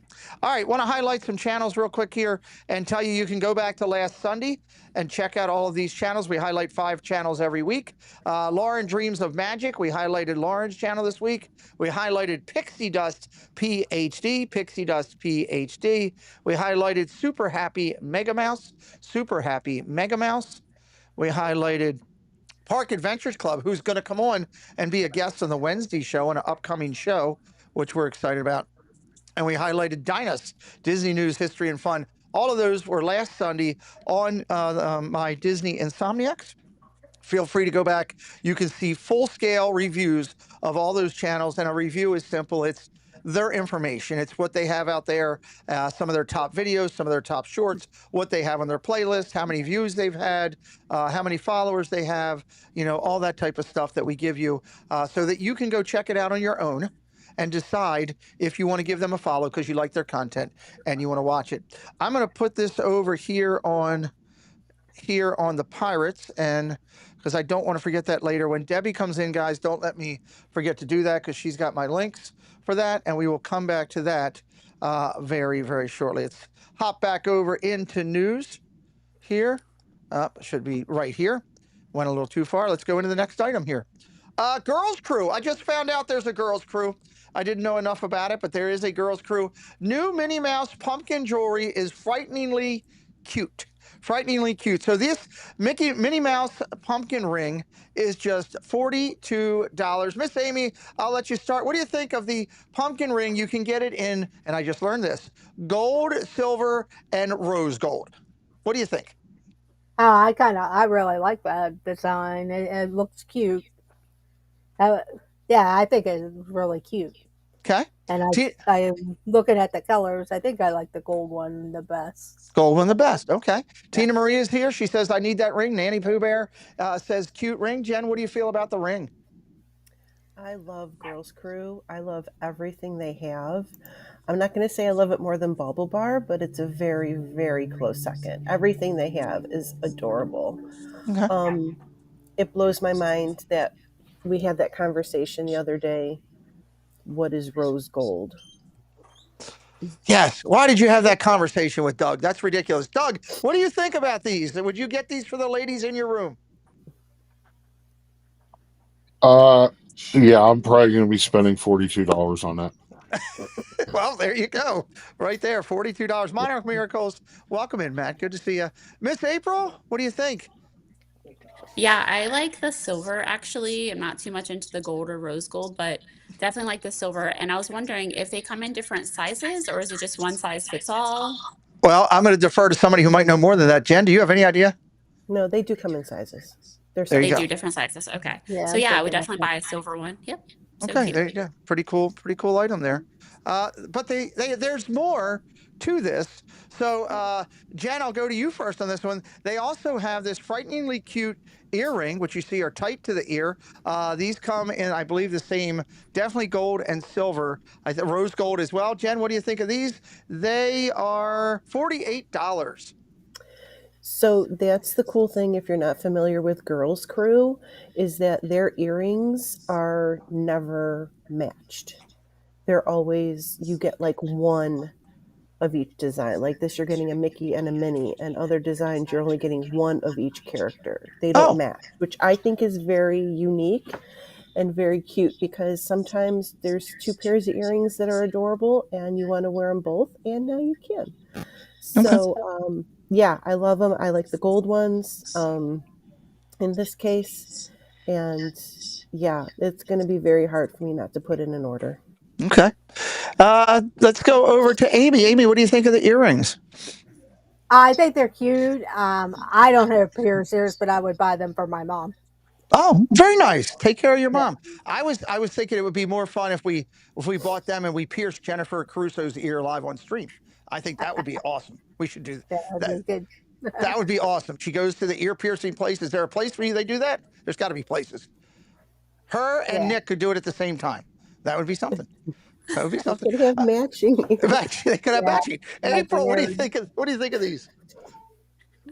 All right, want to highlight some channels real quick here and tell you can go back to last Sunday and check out all of these channels. We highlight 5 channels every week. Lauren Dreams of Magic, we highlighted Lauren's channel this week. We highlighted Pixie Dust PhD. We highlighted Super Happy Mega Mouse. We highlighted Park Adventures Club, who's going to come on and be a guest on the Wednesday show, on an upcoming show, which we're excited about. And we highlighted Dinus, Disney News, History, and Fun. All of those were last Sunday on my Disney Insomniacs. Feel free to go back. You can see full-scale reviews of all those channels, and a review is simple. It's their information. It's what they have out there, some of their top videos, some of their top shorts, what they have on their playlist, how many views they've had, how many followers they have, all that type of stuff that we give you so that you can go check it out on your own and decide if you want to give them a follow because you like their content and you want to watch it. I'm going to put this over here on the Pirates, and because I don't want to forget that later. When Debbie comes in, guys, don't let me forget to do that because she's got my links for that, and we will come back to that very, very shortly. Let's hop back over into news here. Should be right here. Went a little too far. Let's go into the next item here. Girls Crew. I just found out there's a Girls Crew. I didn't know enough about it, but there is a Girls Crew. New Minnie Mouse pumpkin jewelry is frighteningly cute. Frighteningly cute. So this Minnie Mouse pumpkin ring is just $42. Miss Amy, I'll let you start. What do you think of the pumpkin ring? You can get it in, and I just learned this, gold, silver, and rose gold. What do you think? Oh, I really like that design. It looks cute. Yeah, I think it's really cute. Okay. And I'm looking at the colors. I think I like the gold one the best. Gold one the best. Okay. Yeah. Tina Marie is here. She says, I need that ring. Nanny Pooh Bear says, cute ring. Jen, what do you feel about the ring? I love Girls Crew. I love everything they have. I'm not going to say I love it more than Bauble Bar, but it's a very, very close second. Everything they have is adorable. Okay. It blows my mind that we had that conversation the other day. What is rose gold? Yes. Why did you have that conversation with Doug? That's ridiculous. Doug, what do you think about these? Would you get these for the ladies in your room? Yeah, I'm probably going to be spending $42 on that. Well, there you go. Right there, $42. Monarch Miracles. Welcome in, Matt. Good to see you. Miss April, what do you think? Yeah, I like the silver actually. I'm not too much into the gold or rose gold, but definitely like the silver. And I was wondering if they come in different sizes or is it just one size fits all? Well, I'm going to defer to somebody who might know more than that. Jen, do you have any idea? No, they do come in sizes. They do different sizes. Okay. Yeah, so yeah, I would definitely buy a silver one. Yep. So okay, cute. there you go. Pretty cool item there. But there's more to this. So, Jen, I'll go to you first on this one. They also have this frighteningly cute earring, which you see are tight to the ear. These come in, I believe, the same, definitely gold and silver. Rose gold as well. Jen, what do you think of these? They are $48. So that's the cool thing, if you're not familiar with Girls Crew, is that their earrings are never matched. They're always, you get like one of each design. Like this, you're getting a Mickey and a Minnie, and other designs, you're only getting one of each character. They don't match, which I think is very unique and very cute, because sometimes there's two pairs of earrings that are adorable and you want to wear them both, and now you can. So, yeah, I love them. I like the gold ones in this case. And yeah, it's going to be very hard for me not to put in an order. Okay. Let's go over to Amy. Amy, what do you think of the earrings? I think they're cute. I don't have a pair of ears, but I would buy them for my mom. Oh, very nice. Take care of your mom. I was thinking it would be more fun if we bought them and we pierced Jennifer Caruso's ear live on stream. I think that would be awesome. We should do that. That'd be good. That would be awesome. She goes to the ear piercing place. Is there a place where they do that? There's got to be places. Her and Nick could do it at the same time. That would be something. That would be something. They could have matching. They could have matching. April, what do you think of these?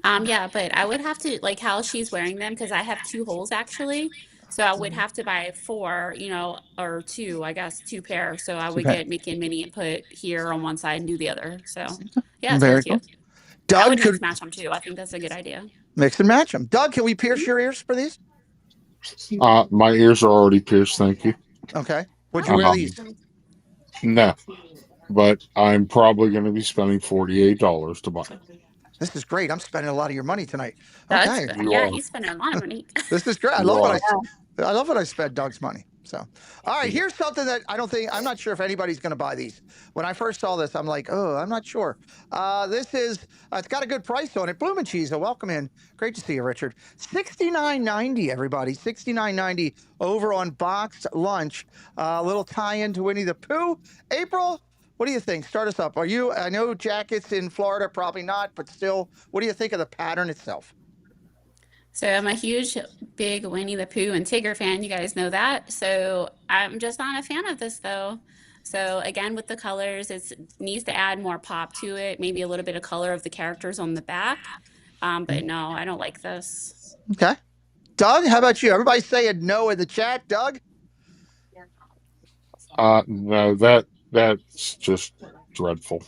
Yeah, but I would have to, like how she's wearing them, because I have two holes actually. So I would have to buy four, or two, I guess, two pair. So I would get Mickey and Minnie and put here on one side and do the other. So yeah, it's very cute. Doug, I would mix match them too. I think that's a good idea. Mix and match them. Doug, can we pierce your ears for these? My ears are already pierced, thank you. Okay. Would you wear these? No, but I'm probably going to be spending $48 to buy it. This is great. I'm spending a lot of your money tonight. Okay. Yeah, he's spending a lot of money. This is great. I love when I spend Doug's money. So, all right, here's something that I'm not sure if anybody's going to buy these. When I first saw this, I'm like, oh, I'm not sure. This is, it's got a good price on it. Bloomin' Cheese, welcome in. Great to see you, Richard. $69.90, everybody. $69.90 over on Boxed Lunch. A little tie-in to Winnie the Pooh. April, what do you think? Start us up. I know jackets in Florida, probably not, but still, what do you think of the pattern itself? So I'm a huge, big Winnie the Pooh and Tigger fan. You guys know that. So I'm just not a fan of this though. So again, with the colors, it needs to add more pop to it. Maybe a little bit of color of the characters on the back. But no, I don't like this. Okay. Doug, how about you? Everybody's saying no in the chat. Doug? No, that's just dreadful.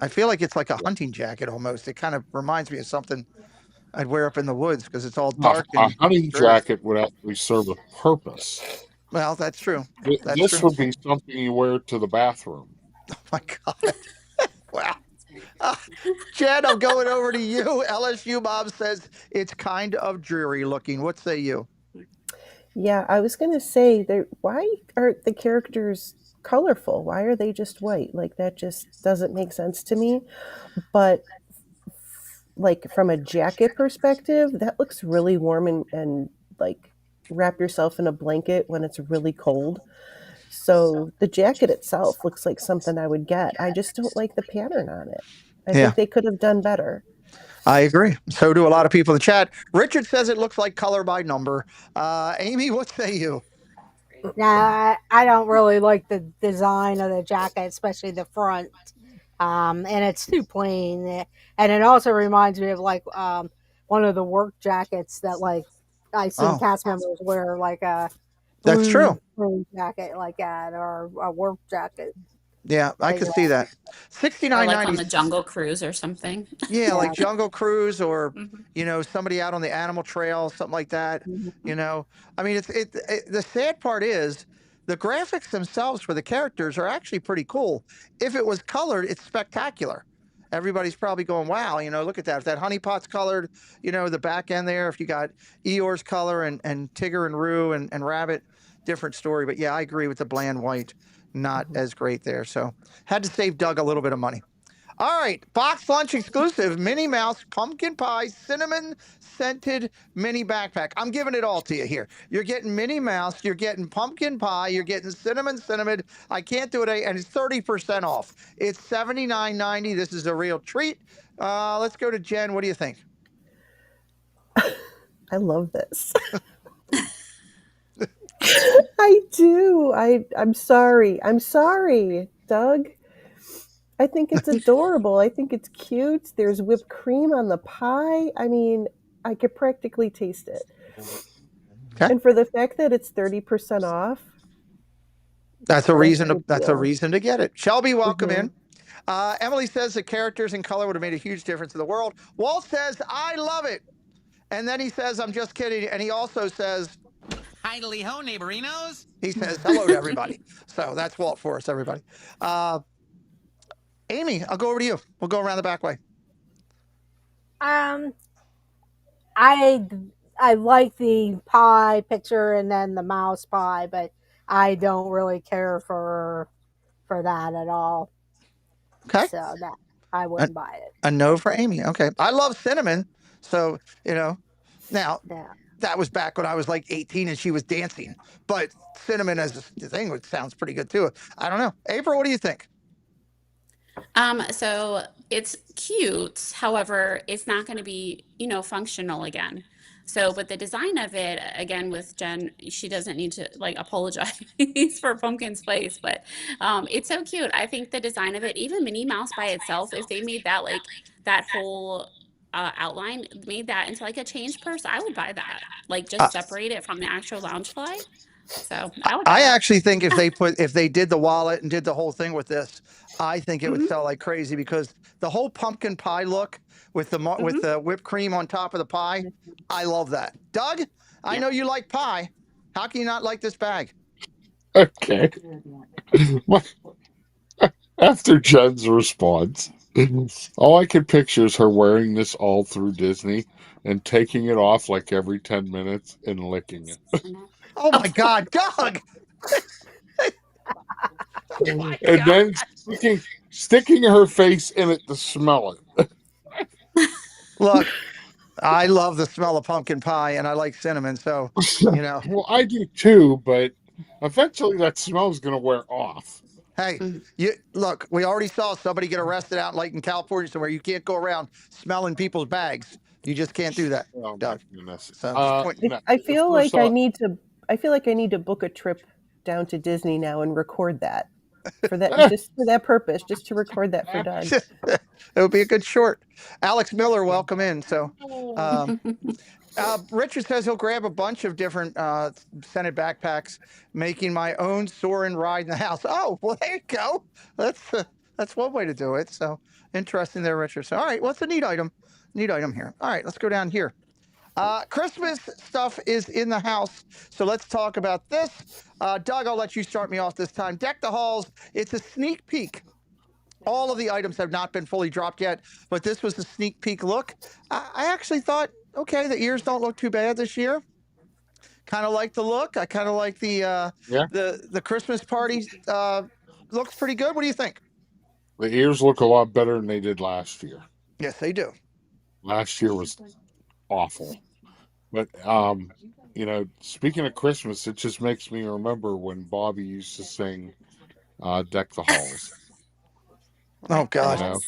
I feel like it's like a hunting jacket almost. It kind of reminds me of something I'd wear up in the woods because it's all dark. A hunting jacket would actually serve a purpose. Well, that's true. This would be something you wear to the bathroom. Oh my God. Wow. Jen, I'm going over to you. LSU Bob says it's kind of dreary looking. What say you? Yeah, I was going to say, why are the characters colorful? Why are they just white? Like, that just doesn't make sense to me. But like from a jacket perspective, that looks really warm and like wrap yourself in a blanket when it's really cold. So the jacket itself looks like something I would get. I just don't like the pattern on it. I think they could have done better. I agree. So do a lot of people in the chat. Richard says it looks like color by number. Amy, what say you? Nah, I don't really like the design of the jacket, especially the front. And it's too plain. And it also reminds me of like one of the work jackets that like I seen cast members wear, like a That's true. jacket like that, or a work jacket. Yeah, I could see that. $69.90. Like on the Jungle Cruise or something. Yeah, like Jungle Cruise, or somebody out on the animal trail, something like that. I mean, the sad part is the graphics themselves for the characters are actually pretty cool. If it was colored, it's spectacular. Everybody's probably going, wow, look at that. If that honeypot's colored, the back end there, if you got Eeyore's color and Tigger and Roo and Rabbit, different story. But yeah, I agree with the bland white. Not as great there. So had to save Doug a little bit of money. All right. Box Lunch exclusive Minnie Mouse pumpkin pie cinnamon scented mini backpack. I'm giving it all to you here. You're getting Minnie Mouse. You're getting pumpkin pie. You're getting cinnamon. I can't do it. And it's 30% off. It's $79.90. This is a real treat. Let's go to Jen. What do you think? I love this. I do. I'm sorry. I'm sorry, Doug. I think it's adorable. I think it's cute. There's whipped cream on the pie. I mean, I could practically taste it. Okay. And for the fact that it's 30% off, that's a reason to get it. Shelby, welcome in. Emily says the characters and color would have made a huge difference in the world. Walt says, I love it. And then he says, I'm just kidding. And he also says, Idly ho, neighborinos. He says hello to everybody. So that's Walt for us, everybody. Amy, I'll go over to you. We'll go around the back way. I like the pie picture and then the mouse pie, but I don't really care for that at all. Okay. So that I wouldn't buy it. A no for Amy. Okay. I love cinnamon. So, now that was back when I was like 18 and she was dancing. But cinnamon as a thing sounds pretty good too. I don't know. April, what do you think? So it's cute. However, it's not going to be, functional again. So, but the design of it, again, with Jen, she doesn't need to like apologize for pumpkin spice, but it's so cute. I think the design of it, even Minnie Mouse by itself, if they made that like that whole outline, made that into like a change purse, I would buy that. Like just separate it from the actual Loungefly. So I actually think if they did the wallet and did the whole thing with this, I think it would sell like crazy, because the whole pumpkin pie look with the with the whipped cream on top of the pie, I love that. Doug, I know you like pie. How can you not like this bag? Okay. After Jen's response, all I can picture is her wearing this all through Disney and taking it off like every 10 minutes and licking it. Oh my God, Doug! And then sticking her face in it to smell it. Look, I love the smell of pumpkin pie, and I like cinnamon. So, Well, I do too, but eventually that smell is going to wear off. Hey, look. We already saw somebody get arrested out in California somewhere. You can't go around smelling people's bags. You just can't do that, Oh Doug. my goodness! So, just point. I feel like I need to book a trip down to Disney now and record that for that just for that purpose, just to record that for Doug. It would be a good short. Alex Miller, welcome in. So, Richard says he'll grab a bunch of different scented backpacks, making my own soaring ride in the house. Oh, well, there you go. That's one way to do it. So interesting there, Richard. So, all right, what's a neat item? Neat item here. All right, let's go down here. Christmas stuff is in the house, so let's talk about this. Doug, I'll let you start me off this time. Deck the Halls. It's a sneak peek. All of the items have not been fully dropped yet, but this was a sneak peek look. I actually thought, okay, the ears don't look too bad this year. Kind of like the look. I kind of like the Christmas party. Looks pretty good. What do you think? The ears look a lot better than they did last year. Yes, they do. Last year was awful. But speaking of Christmas, it just makes me remember when Bobby used to sing Deck the Halls. Oh God!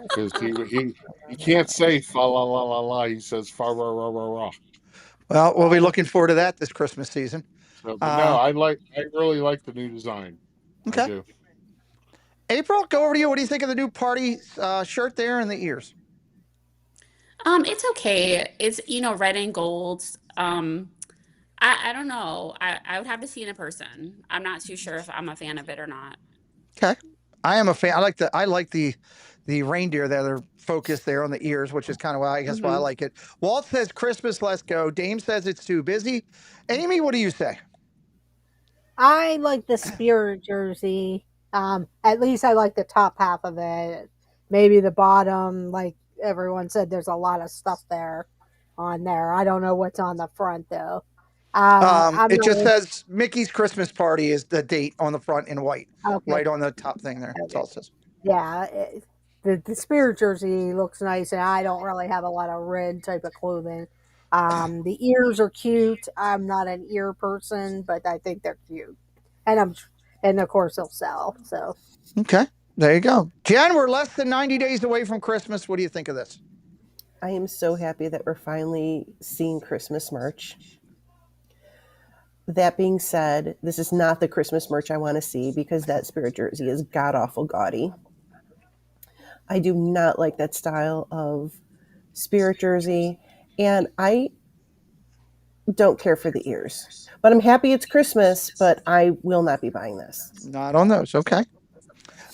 Because he can't say fa la la la la. He says fa ra ra ra ra. Well, we'll be looking forward to that this Christmas season. So, but no, I really like the new design. Okay. I do. April, go over to you. What do you think of the new party shirt there and the ears? It's okay. It's red and gold. I don't know. I would have to see it in person. I'm not too sure if I'm a fan of it or not. Okay. I am a fan. I like the reindeer that are focused there on the ears, which is kind of why I like it. Walt says Christmas, let's go. Dame says it's too busy. Amy, what do you say? I like the spirit jersey. At least I like the top half of it. Maybe the bottom, like everyone said, there's a lot of stuff there on there. I don't know what's on the front though. It just says Mickey's Christmas party is the date on the front in white, right on the top thing there. That's all it says. Yeah, the spirit jersey looks nice, and I don't really have a lot of red type of clothing. The ears are cute. I'm not an ear person, but I think they're cute, and of course they'll sell. So okay, there you go. Jen, we're less than 90 days away from Christmas. What do you think of this? I am so happy that we're finally seeing Christmas merch. That being said, this is not the Christmas merch I want to see because that spirit jersey is god-awful gaudy. I do not like that style of spirit jersey, and I don't care for the ears. But I'm happy it's Christmas, but I will not be buying this. Not on those. Okay.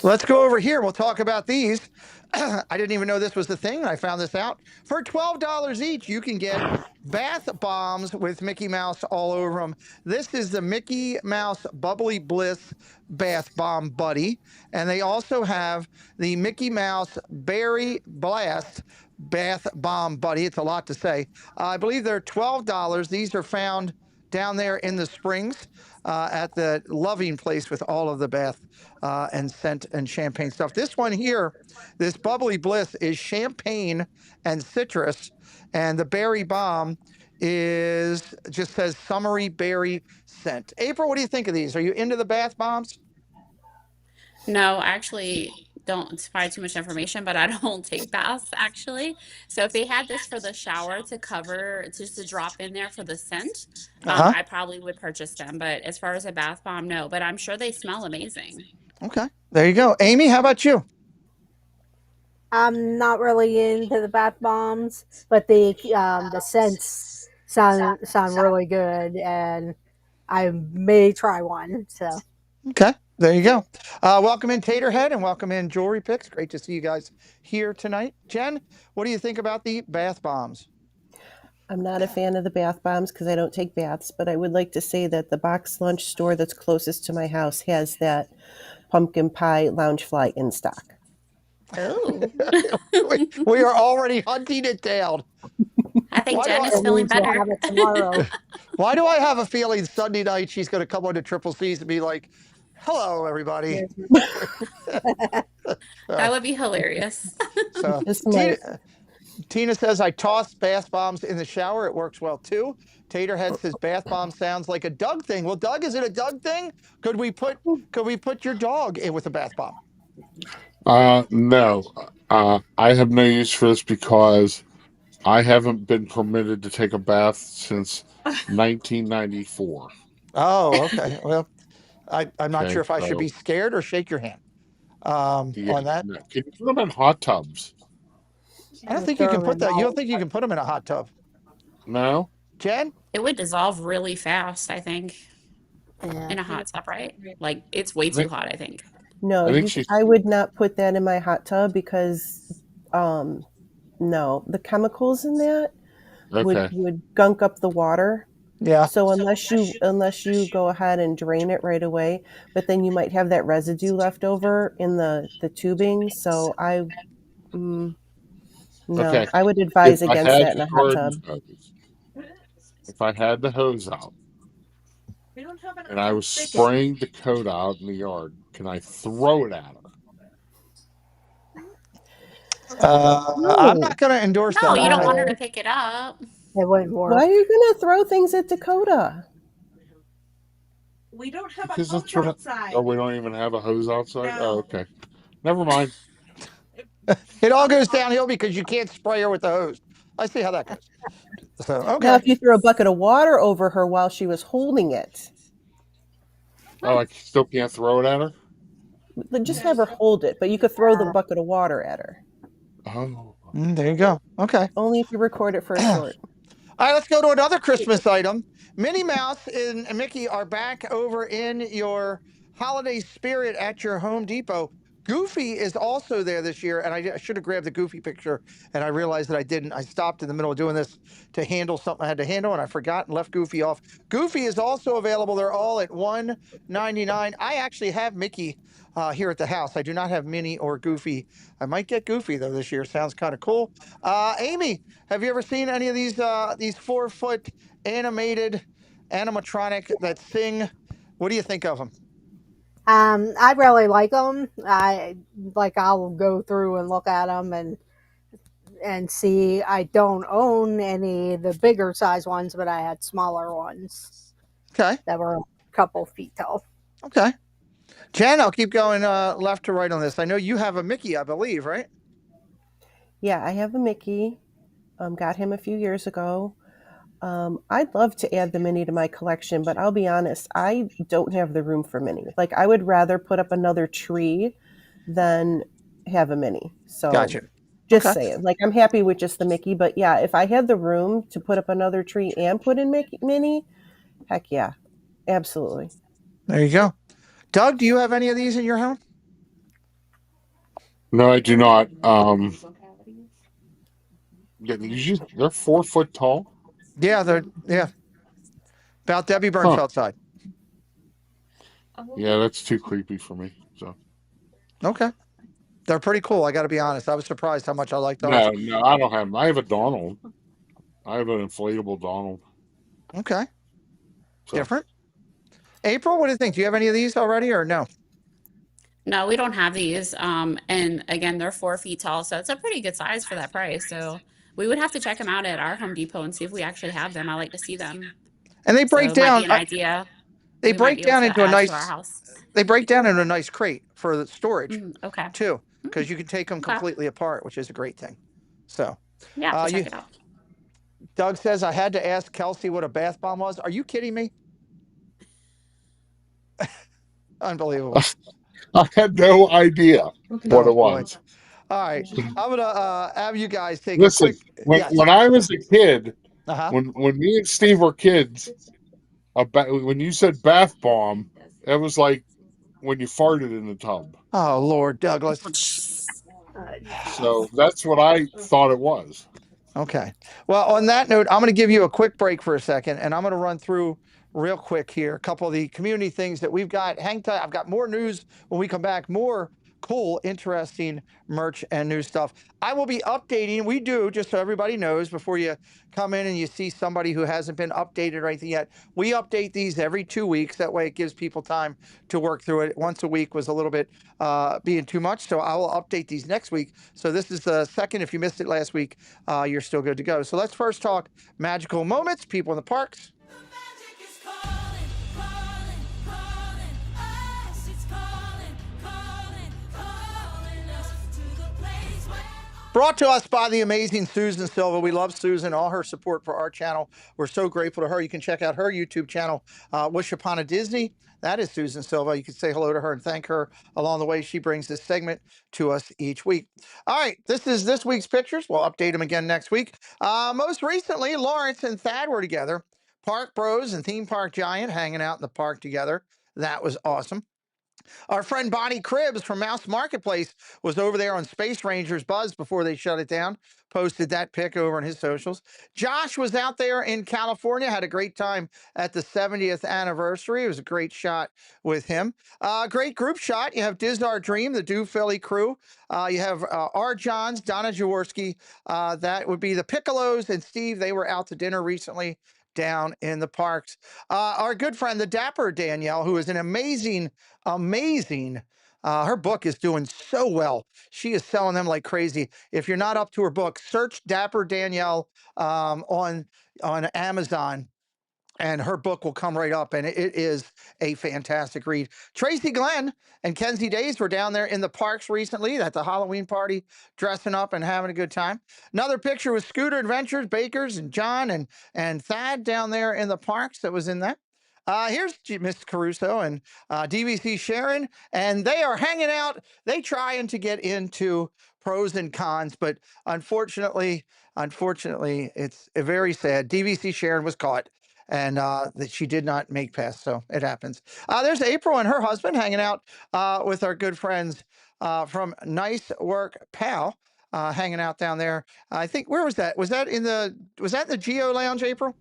Let's go over here. We'll talk about these. I didn't even know this was the thing. I found this out. For $12 each, you can get bath bombs with Mickey Mouse all over them. This is the Mickey Mouse Bubbly Bliss Bath Bomb Buddy. And they also have the Mickey Mouse Berry Blast Bath Bomb Buddy. It's a lot to say. I believe they're $12. These are found down there in the Springs at the loving place with all of the bath and scent and champagne stuff. This one here, this Bubbly Bliss, is champagne and citrus, and the berry bomb just says summery berry scent. April, what do you think of these? Are you into the bath bombs? No, I actually don't provide too much information, but I don't take baths actually. So if they had this for the shower to cover, just to drop in there for the scent, I probably would purchase them. But as far as a bath bomb, no. But I'm sure they smell amazing. Okay, there you go. Amy, how about you? I'm not really into the bath bombs, but the scents sound really good, and I may try one. So okay, there you go. Welcome in Taterhead and welcome in Jewelry Picks. Great to see you guys here tonight. Jen, what do you think about the bath bombs? I'm not a fan of the bath bombs because I don't take baths, but I would like to say that the box lunch store that's closest to my house has that pumpkin pie lounge fly in stock. Oh. We are already hunting it down. I think Why do Jen I- is It feeling means you'll better. have it tomorrow. Why do I have a feeling Sunday night she's going to come on to Triple C's and be like, "Hello, everybody." That would be hilarious. So This might. Tina says, I toss bath bombs in the shower. It works well too. Taterhead says bath bomb sounds like a Doug thing. Well, Doug, is it a Doug thing? Could we put your dog in with a bath bomb? No. I have no use for this because I haven't been permitted to take a bath since 1994. Oh, okay. Well, I'm not Okay, sure if I should so- be scared or shake your hand on that. No. Can you put them in hot tubs? I don't think you can put that. You don't think you can put them in a hot tub? No. Jen? It would dissolve really fast, I think, in a hot tub, right? Like, it's way too hot, I think. No, I think I would not put that in my hot tub because, no, the chemicals in that would gunk up the water. Yeah. So unless you go ahead and drain it right away, but then you might have that residue left over in the tubing. So no, Okay. I would advise If I against had that in a the hot garden tub. hose, if I had the hose out and I was spraying the coat out in the yard, can I throw it at her? I'm not going to endorse No, that. you don't want her to pick it up. It wouldn't work. Why are you going to throw things at Dakota? We don't have Because a that's hose what. outside. Oh, we don't even have a hose outside. No. Oh, okay. Never mind. It all goes downhill because you can't spray her with the hose. I see how that goes. So, okay. Now, if you threw a bucket of water over her while she was holding it, Oh, I still can't throw it at her? then just have her hold it, but you could throw the bucket of water at her. Oh. There you go. Okay. Only if you record it for a short. All right, let's go to another Christmas item. Minnie Mouse and Mickey are back over in your holiday spirit at your Home Depot. Goofy is also there this year, and I should have grabbed the Goofy picture, and I realized that I didn't. I stopped in the middle of doing this to handle something I had to handle, and I forgot and left Goofy off. Goofy is also available. They're all at $1.99. I actually have Mickey here at the house. I do not have Minnie or Goofy. I might get Goofy, though, this year. Sounds kind of cool. Amy, have you ever seen any of these 4-foot animated animatronic that sing? What do you think of them? I really like them. I'll go through and look at them and see. I don't own any of the bigger size ones, but I had smaller ones. Okay. That were a couple feet tall. Okay. Jen, I'll keep going left to right on this. I know you have a Mickey, I believe, right? Yeah, I have a Mickey. Got him a few years ago. I'd love to add the Minnie to my collection, but I'll be honest, I don't have the room for Minnie. Like, I would rather put up another tree than have a Minnie. So, Gotcha. Just Okay. saying. Like, I'm happy with just the Mickey, but yeah, if I had the room to put up another tree and put in Minnie, heck yeah, absolutely. There you go. Doug, do you have any of these in your home? No, I do not. They're 4 foot tall. Yeah, about Debbie Bernfeld's side. Yeah, that's too creepy for me. So Okay. They're pretty cool. I got to be honest. I was surprised how much I like those. no, I don't have them. I have a Donald. I have an inflatable Donald. Okay. So. Different. April, what do you think? Do you have any of these already or no? No, we don't have these. And again, they're 4 feet tall, so it's a pretty good size for that price. So we would have to check them out at our Home Depot and see if we actually have them. I like to see them. And they break So it down. might be an idea. They we might break be able down to into a add nice. to our house. They break down into a nice crate for the storage Okay. too, because you can take them completely apart, which is a great thing. So Yeah, I'll check it out. Doug says I had to ask Kelsey what a bath bomb was. Are you kidding me? Unbelievable. I had no idea what it was. All right, I'm gonna have you guys take Listen, a quick. when I was a kid, Uh-huh. when me and Steve were kids, when you said bath bomb, it was like when you farted in the tub. Oh Lord, Douglas. So that's what I thought it was. Okay. Well, on that note, I'm going to give you a quick break for a second, and I'm going to run through real quick here a couple of the community things that we've got. Hang tight. I've got more news when we come back. More cool, interesting merch and new stuff. I will be updating. We do, just so everybody knows, before you come in and you see somebody who hasn't been updated or anything yet, we update these every 2 weeks. That way it gives people time to work through it. Once a week was a little bit being too much, so I will update these next week. So this is the second. If you missed it last week, you're still good to go. So let's first talk magical moments, people in the parks. Brought to us by the amazing Susan Silva. We love Susan, all her support for our channel. We're so grateful to her. You can check out her YouTube channel, Wish Upon a Disney. That is Susan Silva. You can say hello to her and thank her along the way. She brings this segment to us each week. All right, this is this week's pictures. We'll update them again next week. Most recently, Lawrence and Thad were together. Park Bros and Theme Park Giant hanging out in the park together. That was awesome. Our friend Bonnie Cribbs from Mouse Marketplace was over there on Space Rangers Buzz before they shut it down. Posted that pic over on his socials. Josh was out there in California, had a great time at the 70th anniversary. It was a great shot with him. Great group shot. You have Dizdar Dream, the Do Philly crew. You have R. Johns, Donna Jaworski. That would be the Piccolos and Steve. They were out to dinner recently down in the parks. Our good friend, the Dapper Danielle, who is an amazing her book is doing so well. She is selling them like crazy. If you're not up to her book, search Dapper Danielle on Amazon, and her book will come right up, and it is a fantastic read. Tracy Glenn and Kenzie Days were down there in the parks recently at the Halloween party, dressing up and having a good time. Another picture with Scooter Adventures, Bakers, and John and Thad down there in the parks that was in that. Here's Miss Caruso and DVC Sharon, and they are hanging out. They trying to get into pros and cons, but unfortunately, it's very sad. DVC Sharon was caught, and that she did not make past, so it happens. There's April and her husband hanging out with our good friends from Nice Work Pal, hanging out down there. I think, where was that? Was that in the Geo Lounge, April?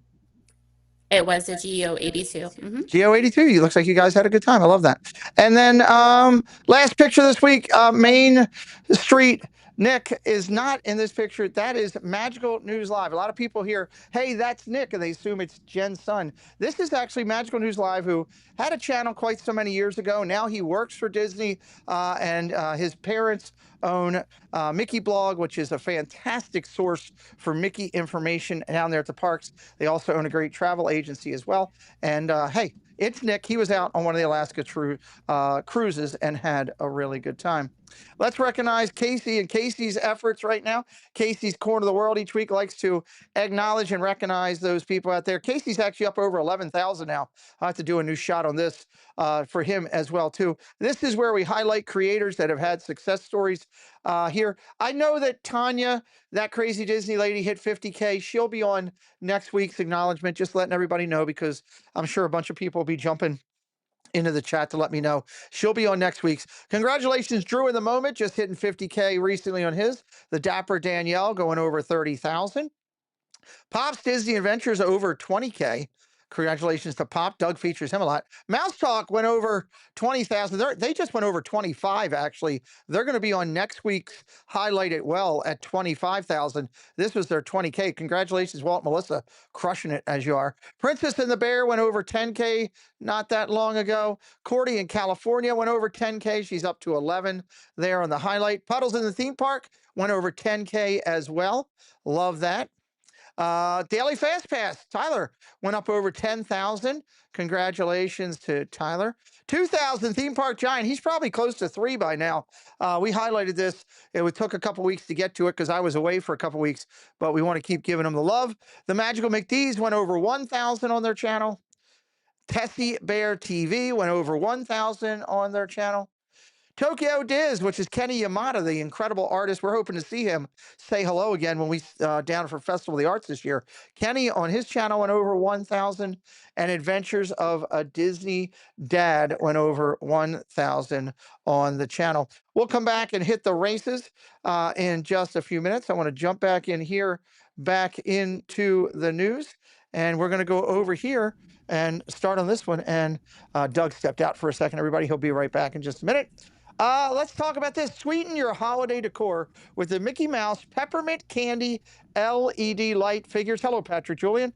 It was a GEO 82. Mm-hmm. Geo 82. You looks like you guys had a good time. I love that. And then last picture this week, Main Street. Nick is not in this picture. That is Magical News Live. A lot of people hear, hey, that's Nick, and they assume it's Jen's son. This is actually Magical News Live, who had a channel quite so many years ago. Now he works for Disney, and his parents own Mickey Blog, which is a fantastic source for Mickey information down there at the parks. They also own a great travel agency as well. And hey, it's Nick. He was out on one of the Alaska cruises and had a really good time. Let's recognize Casey and Casey's efforts right now. Casey's Corner of the World each week likes to acknowledge and recognize those people out there. Casey's actually up over 11,000 now. I'll have to do a new shot on this for him as well, too. This is where we highlight creators that have had success stories here. I know that Tanya, that crazy Disney lady, hit 50K. She'll be on next week's acknowledgement, just letting everybody know, because I'm sure a bunch of people will be jumping into the chat to let me know. She'll be on next week's. Congratulations, Drew, in the moment, just hitting 50K recently on his. The Dapper Danielle going over 30,000. Pop's Disney Adventures over 20K. Congratulations to Pop. Doug features him a lot. Mouse Talk went over 20,000. They just went over 25, actually. They're going to be on next week's Highlight It Well at 25,000. This was their 20K. Congratulations, Walt and Melissa, crushing it as you are. Princess and the Bear went over 10K not that long ago. Cordy in California went over 10K. She's up to 11 there on the highlight. Puddles in the Theme Park went over 10K as well. Love that. Daily Fast Pass, Tyler went up over 10,000. Congratulations to Tyler. 2,000 Theme Park Giant. He's probably close to 3 by now. We highlighted this. It took a couple weeks to get to it because I was away for a couple weeks, but we want to keep giving them the love. The Magical McDees went over 1,000 on their channel. Tessie Bear TV went over 1,000 on their channel. Tokyo Diz, which is Kenny Yamada, the incredible artist. We're hoping to see him say hello again when we down for Festival of the Arts this year. Kenny on his channel went over 1,000, and Adventures of a Disney Dad went over 1,000 on the channel. We'll come back and hit the races in just a few minutes. I want to jump back in here, back into the news, and we're going to go over here and start on this one. And Doug stepped out for a second, everybody. He'll be right back in just a minute. Let's talk about this. Sweeten your holiday decor with the Mickey Mouse Peppermint Candy LED light figures. Hello, Patrick Julian.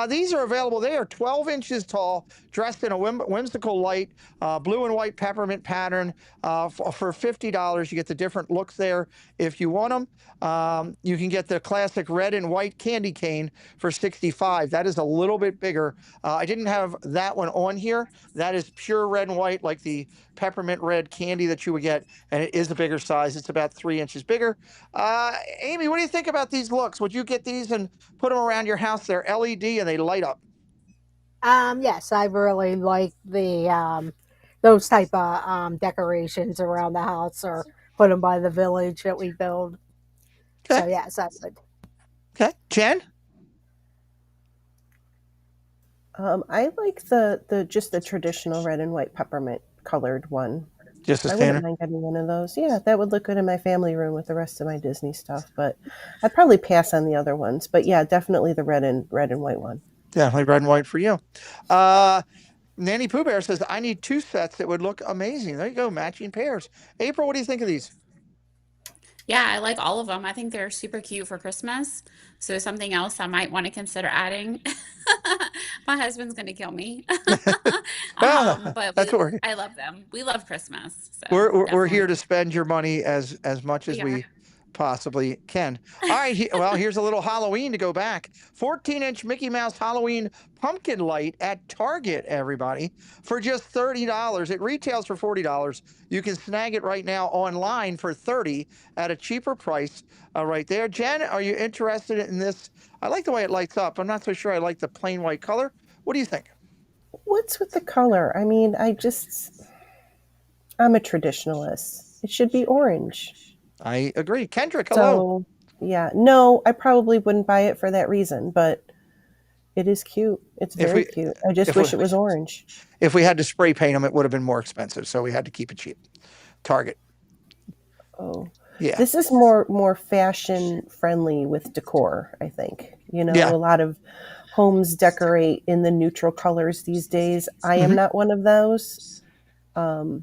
These are available. They are 12 inches tall, dressed in a whimsical light, blue and white peppermint pattern. For $50, you get the different looks there if you want them. You can get the classic red and white candy cane for $65. That is a little bit bigger. I didn't have that one on here. That is pure red and white, like the peppermint red candy that you would get, and it is a bigger size. It's about 3 inches bigger. Amy, what do you think about these looks? Would you get these and put them around your house? They're LED and they light up. Yes, I really like the those type of decorations around the house, or put them by the village that we build. Okay. So yes, I would. Okay, Jen. I like the just the traditional red and white peppermint colored one. Just a I standard. wouldn't mind getting one of those. Yeah, that would look good in my family room with the rest of my Disney stuff. But I'd probably pass on the other ones. But yeah, definitely the red and white one. Definitely red and white for you. Nanny Pooh Bear says, I need 2 sets that would look amazing. There you go, matching pairs. April, what do you think of these? Yeah, I like all of them. I think they're super cute for Christmas. So something else I might want to consider adding. My husband's gonna kill me. Well, But that's what I love them. We love Christmas. So we're here definitely to spend your money as much as we we are. possibly can. All right, well, here's a little Halloween to go back. 14-inch Mickey Mouse Halloween pumpkin light at Target, everybody, for just $30. It retails for $40. You can snag it right now online for $30 at a cheaper price right there. Jen, are you interested in this? I like the way it lights up. I'm not so sure I like the plain white color. What do you think? What's with the color? I mean, I'm a traditionalist. It should be orange. I agree. Kendrick, hello. So, yeah, no, I probably wouldn't buy it for that reason, but it is cute. It's very cute. I just wish it was orange. If we had to spray paint them, it would have been more expensive, so we had to keep it cheap. Target. Oh, yeah. This is more fashion friendly with decor, I think. A lot of homes decorate in the neutral colors these days. I am not one of those. But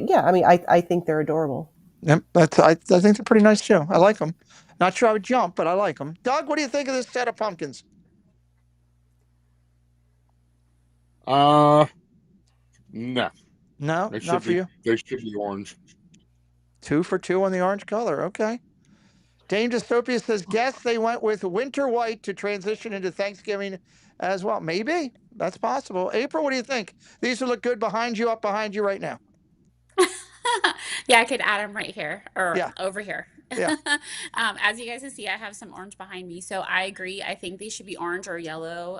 yeah, I mean, I think they're adorable. Yep, I think they're pretty nice too. I like them. Not sure I would jump, but I like them. Doug, what do you think of this set of pumpkins? No. No, They not for you. They should be orange. 2 for 2 on the orange color. Okay. Dame Dystopia says, guess they went with winter white to transition into Thanksgiving as well. Maybe. That's possible. April, what do you think? These would look good behind you, up behind you right now. Yeah, I could add them right here or Yeah. over here. Yeah. As you guys can see, I have some orange behind me. So I agree. I think they should be orange or yellow.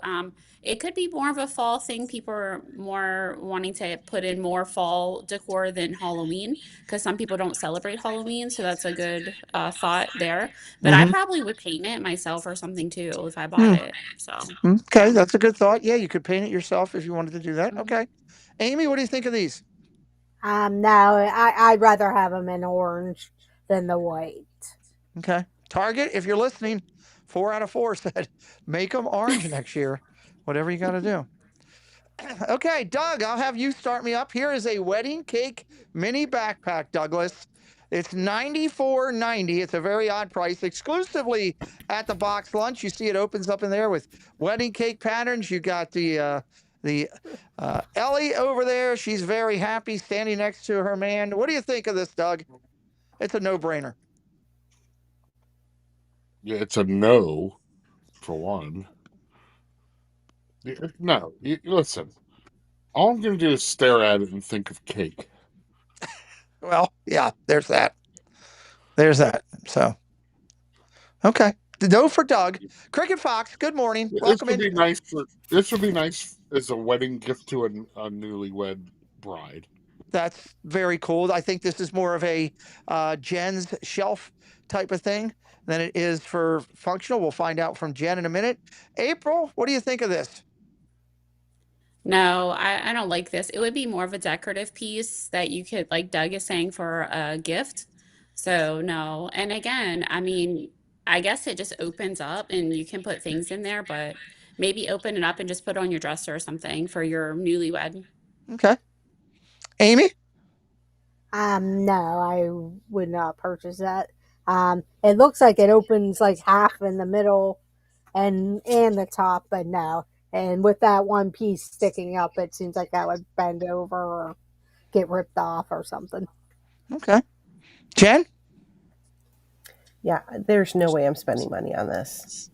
It could be more of a fall thing. People are more wanting to put in more fall decor than Halloween because some people don't celebrate Halloween. So that's a good thought there. But I probably would paint it myself or something too if I bought it. So Okay, yeah. that's a good thought. Yeah, you could paint it yourself if you wanted to do that. Mhm. Okay. Amy, what do you think of these? No, I'd rather have them in orange than the white. Okay. Target, if you're listening, 4 out of 4 said make them orange next year. Whatever you got to do. Okay, Doug, I'll have you start me up. Here is a wedding cake mini backpack, Douglas. It's $94.90. It's a very odd price. Exclusively at the box lunch. You see it opens up in there with wedding cake patterns. You got the Ellie over there. She's very happy standing next to her man. What do you think of this, Doug? It's a no-brainer. Yeah, it's a no, for one. No, listen. All I'm going to do is stare at it and think of cake. Well, yeah, there's that. There's that. So, okay. No for Doug. Cricket Fox, good morning. Welcome in. This would be nice as a wedding gift to a newlywed bride. That's very cool. I think this is more of a Jen's shelf type of thing than it is for functional. We'll find out from Jen in a minute. April, what do you think of this? No, I don't like this. It would be more of a decorative piece that you could, like Doug is saying, for a gift. So no. And again, I mean, I guess it just opens up and you can put things in there, but maybe open it up and just put it on your dresser or something for your newlywed. Okay. Amy? No, I would not purchase that. It looks like it opens like half in the middle and the top, but no. And with that one piece sticking up, it seems like that would bend over or get ripped off or something. Okay. Jen? Yeah, there's no way I'm spending money on this.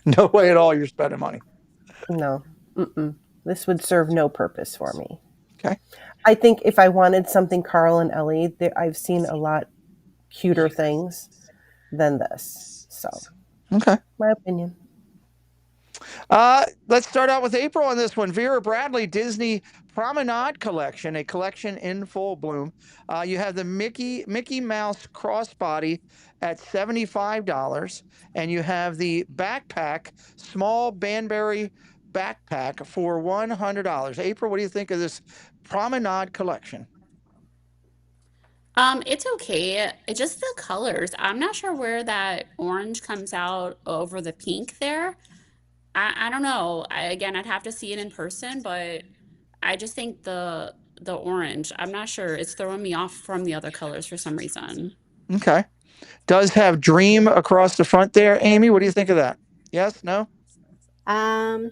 No way at all you're spending money. No. Mm-mm. This would serve no purpose for me. Okay. I think if I wanted something Carl and Ellie, I've seen a lot cuter things than this. So, okay. My opinion. Let's start out with April on this one. Vera Bradley Disney Promenade Collection, a collection in full bloom. You have the Mickey Mouse crossbody at $75, and you have the backpack, small Banbury backpack for $100. April, what do you think of this Promenade Collection? It's okay. It's just the colors. I'm not sure where that orange comes out over the pink there. I don't know. Again, I'd have to see it in person, but I just think the orange, I'm not sure. It's throwing me off from the other colors for some reason. Okay. Does have Dream across the front there. Amy, what do you think of that? Yes? No? I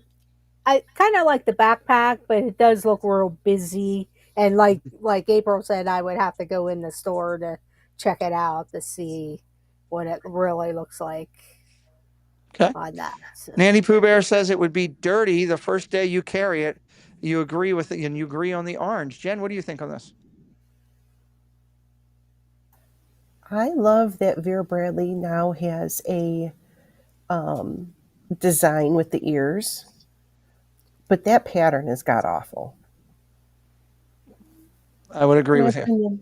kind of like the backpack, but it does look real busy. And like April said, I would have to go in the store to check it out to see what it really looks like on that. So. Nanny Pooh Bear says it would be dirty the first day you carry it. You agree with it, and you agree on the orange. Jen, what do you think on this? I love that Vera Bradley now has a design with the ears, but that pattern is god awful. I would agree with you.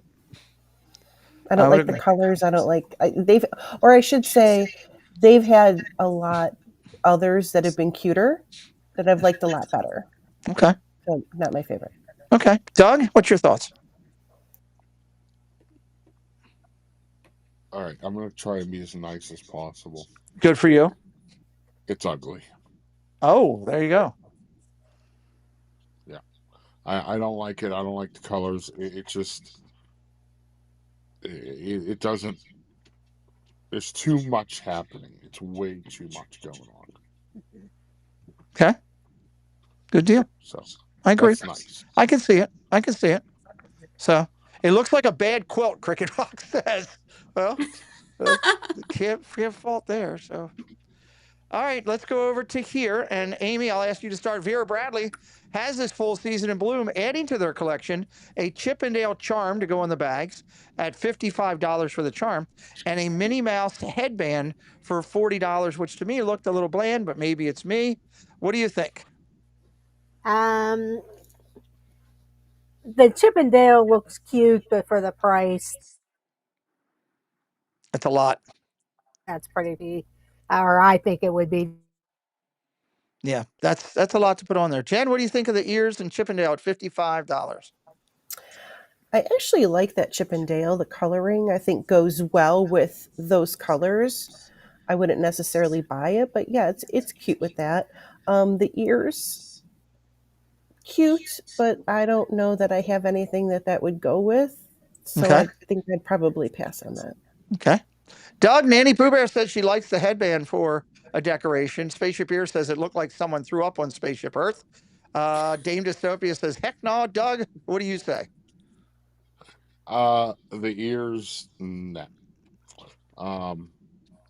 I don't like the colors. I don't like I should say, they've had a lot others that have been cuter that I've liked a lot better. Okay. So not my favorite. Okay. Doug, what's your thoughts? All right, I'm going to try and be as nice as possible. Good for you. It's ugly. Oh, there you go. Yeah. I don't like it. I don't like the colors. It just, it doesn't, there's too much happening. It's way too much going on. Okay. Good deal. So I agree. That's nice. I can see it. I can see it. So it looks like a bad quilt, Cricket Rock says. Well, can't fault there. So, all right, let's go over to here. And Amy, I'll ask you to start. Vera Bradley has this full season in bloom, adding to their collection a Chippendale charm to go on the bags at $55 for the charm, and a Minnie Mouse headband for $40, which to me looked a little bland, but maybe it's me. What do you think? The Chippendale looks cute, but for the price, that's a lot. That's pretty, or I think it would be. Yeah, that's a lot to put on there. Jen, what do you think of the ears and Chippendale at $55? I actually like that Chippendale. The coloring, I think, goes well with those colors. I wouldn't necessarily buy it, but yeah, it's cute with that. The ears, cute, but I don't know that I have anything that would go with. So I think I'd probably pass on that. Okay. Doug, Nanny Pooh Bear says she likes the headband for a decoration. Spaceship Ear says it looked like someone threw up on Spaceship Earth. Dame Dystopia says, heck no. Doug, what do you say? The ears, nah.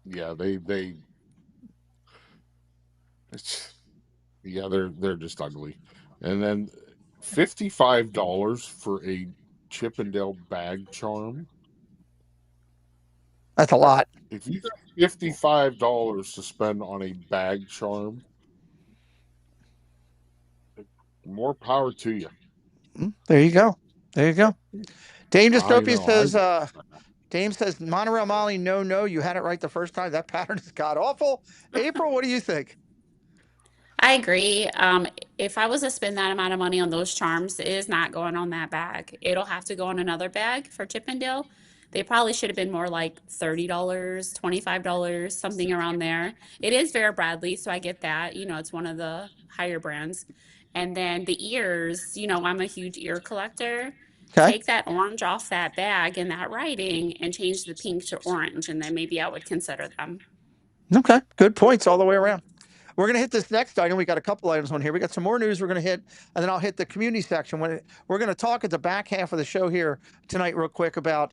Yeah, they're just ugly. And then $55 for a Chippendale bag charm. That's a lot. If you got $55 to spend on a bag charm, more power to you. There you go. There you go. Dame Dystopia says, Dame says, Monorail Molly, no, you had it right the first time. That pattern is god awful. April, what do you think? I agree. If I was to spend that amount of money on those charms, it is not going on that bag. It'll have to go on another bag for Chippendale. They probably should have been more like $30, $25, something around there. It is Vera Bradley, so I get that. You know, it's one of the higher brands. And then the ears, you know, I'm a huge ear collector. Okay. take that orange off that bag and that writing and change the pink to orange, and then maybe I would consider them. Okay. Good points all the way around. We're going to hit this next item. We got a couple items on here. We got some more news we're going to hit, and then I'll hit the community section. We're going to talk at the back half of the show here tonight real quick about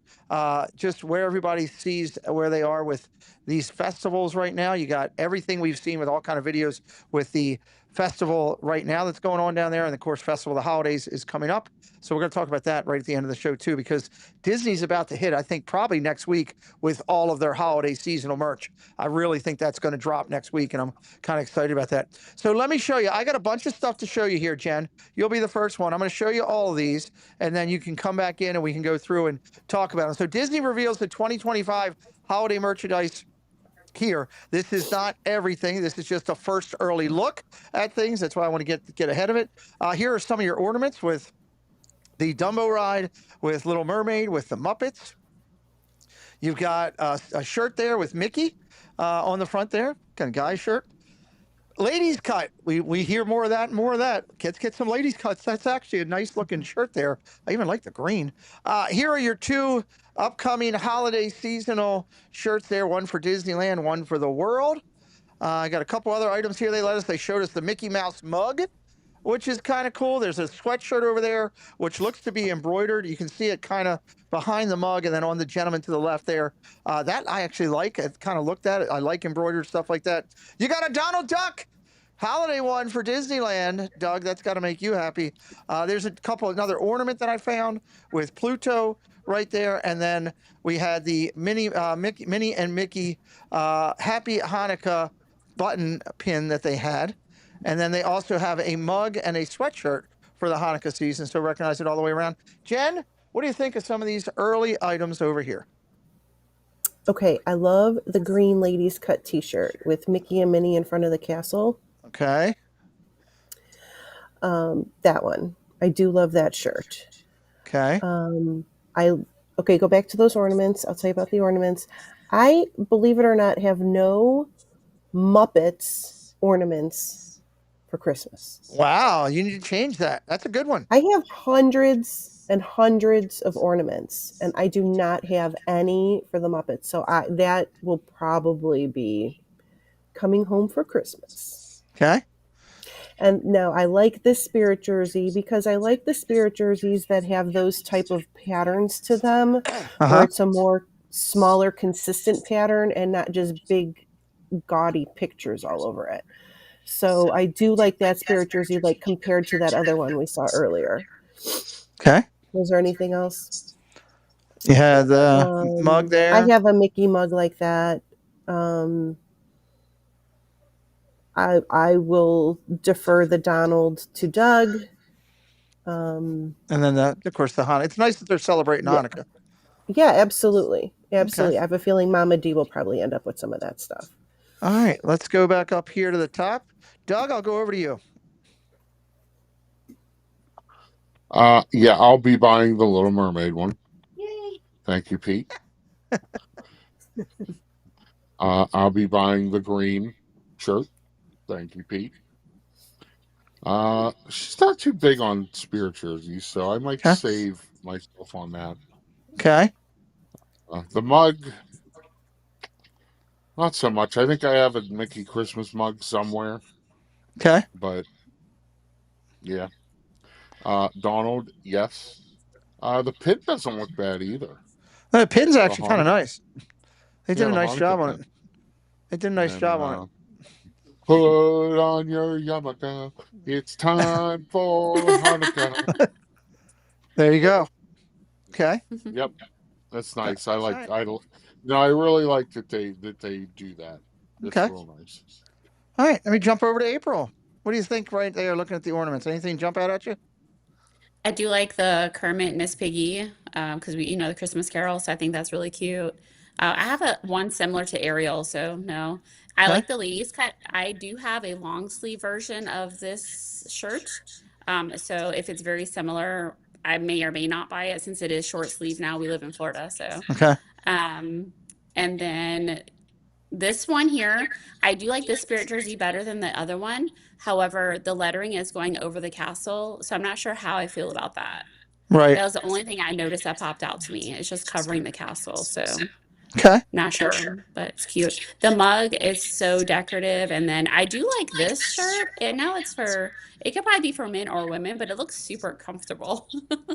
just where everybody sees where they are with these festivals right now. You got everything we've seen with all kind of videos with the festival right now that's going on down there. And of course, Festival of the Holidays is coming up. So we're going to talk about that right at the end of the show too, because Disney's about to hit, I think, probably next week with all of their holiday seasonal merch. I really think that's going to drop next week, and I'm kind of excited about that. So let me show you. I got a bunch of stuff to show you here, Jen. You'll be the first one. I'm going to show you all of these, and then you can come back in and we can go through and talk about them. So Disney reveals the 2025 holiday merchandise here. This is not everything. This is just a first early look at things. That's why I want to get ahead of it. Here are some of your ornaments with the Dumbo ride, with Little Mermaid, with the Muppets. You've got a shirt there with Mickey on the front there, kind of guy shirt. Ladies cut. We hear more of that and more of that. Kids get some ladies cuts. That's actually a nice looking shirt there. I even like the green. Here are your two upcoming holiday seasonal shirts there. One for Disneyland, one for the world. I got a couple other items here. They showed us the Mickey Mouse mug, which is kind of cool. There's a sweatshirt over there, which looks to be embroidered. You can see it kind of behind the mug and then on the gentleman to the left there. That I actually like. I've kind of looked at it. I like embroidered stuff like that. You got a Donald Duck holiday one for Disneyland, Doug. That's got to make you happy. There's another ornament that I found with Pluto right there. And then we had the Minnie and Mickey Happy Hanukkah button pin that they had. And then they also have a mug and a sweatshirt for the Hanukkah season, so recognize it all the way around. Jen, what do you think of some of these early items over here? Okay, I love the green ladies cut t-shirt with Mickey and Minnie in front of the castle. Okay. That one. I do love that shirt. Okay. Go back to those ornaments. I'll tell you about the ornaments. I, believe it or not, have no Muppets ornaments for Christmas. Wow, you need to change that. That's a good one. I have hundreds and hundreds of ornaments, and I do not have any for the Muppets. So that will probably be coming home for Christmas. Okay. And now I like this spirit jersey because I like the spirit jerseys that have those type of patterns to them, where it's a more smaller, consistent pattern and not just big, gaudy pictures all over it. So I do like that spirit jersey, like compared to that other one we saw earlier. Okay. Was there anything else? You had the mug there. I have a Mickey mug like that. I will defer the Donald to Doug. And then, of course, the Hanukkah. It's nice that they're celebrating Hanukkah. Yeah, absolutely. Absolutely. Okay. I have a feeling Mama D will probably end up with some of that stuff. All right, let's go back up here to the top. Doug, I'll go over to you. Yeah, I'll be buying the Little Mermaid one. Yay! Thank you, Pete. I'll be buying the green shirt. Thank you, Pete. She's not too big on spirit jerseys, so I might save myself on that. Okay. The mug, not so much. I think I have a Mickey Christmas mug somewhere. Okay. But yeah. Donald, yes. The pin doesn't look bad either. The pin's actually kind of nice. They did a nice job on pin. it. They did a nice job on it. Put on your yarmulke. It's time for Hanukkah. There you go. Okay. Yep, that's nice. I really like that they do that. It's okay. real nice. All right, let me jump over to April. What do you think right there looking at the ornaments? Anything jump out at you? I do like the Kermit and Miss Piggy because the Christmas Carol, so I think that's really cute. I have one similar to Ariel, so no. I like the ladies cut. I do have a long sleeve version of this shirt. So if it's very similar, I may or may not buy it since it is short sleeve now. We live in Florida, so. Okay. And then this one here, I do like this spirit jersey better than the other one. However, the lettering is going over the castle, so I'm not sure how I feel about that. Right. That was the only thing I noticed that popped out to me. It's just covering the castle. So Okay. not sure, but it's cute. The mug is so decorative. And then I do like this shirt. And now it could probably be for men or women, but it looks super comfortable.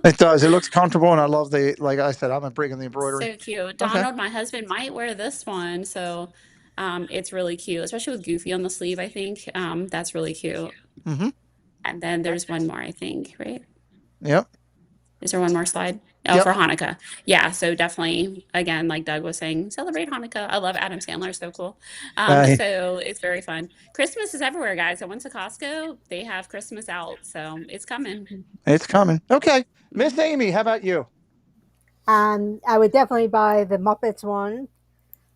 It does. It looks comfortable, and I love like I said, I'm bringing the embroidery. So cute. Okay. Donald, my husband, might wear this one. So it's really cute, especially with Goofy on the sleeve, I think. That's really cute. Mm-hmm. And then there's one more, I think, right? Yep. Is there one more slide? Oh, Yep. for Hanukkah. Yeah, so definitely, again, like Doug was saying, celebrate Hanukkah. I love Adam Sandler, so cool. So it's very fun. Christmas is everywhere, guys. I went to Costco. They have Christmas out, so it's coming. It's coming. Okay. Miss Amy, how about you? I would definitely buy the Muppets one.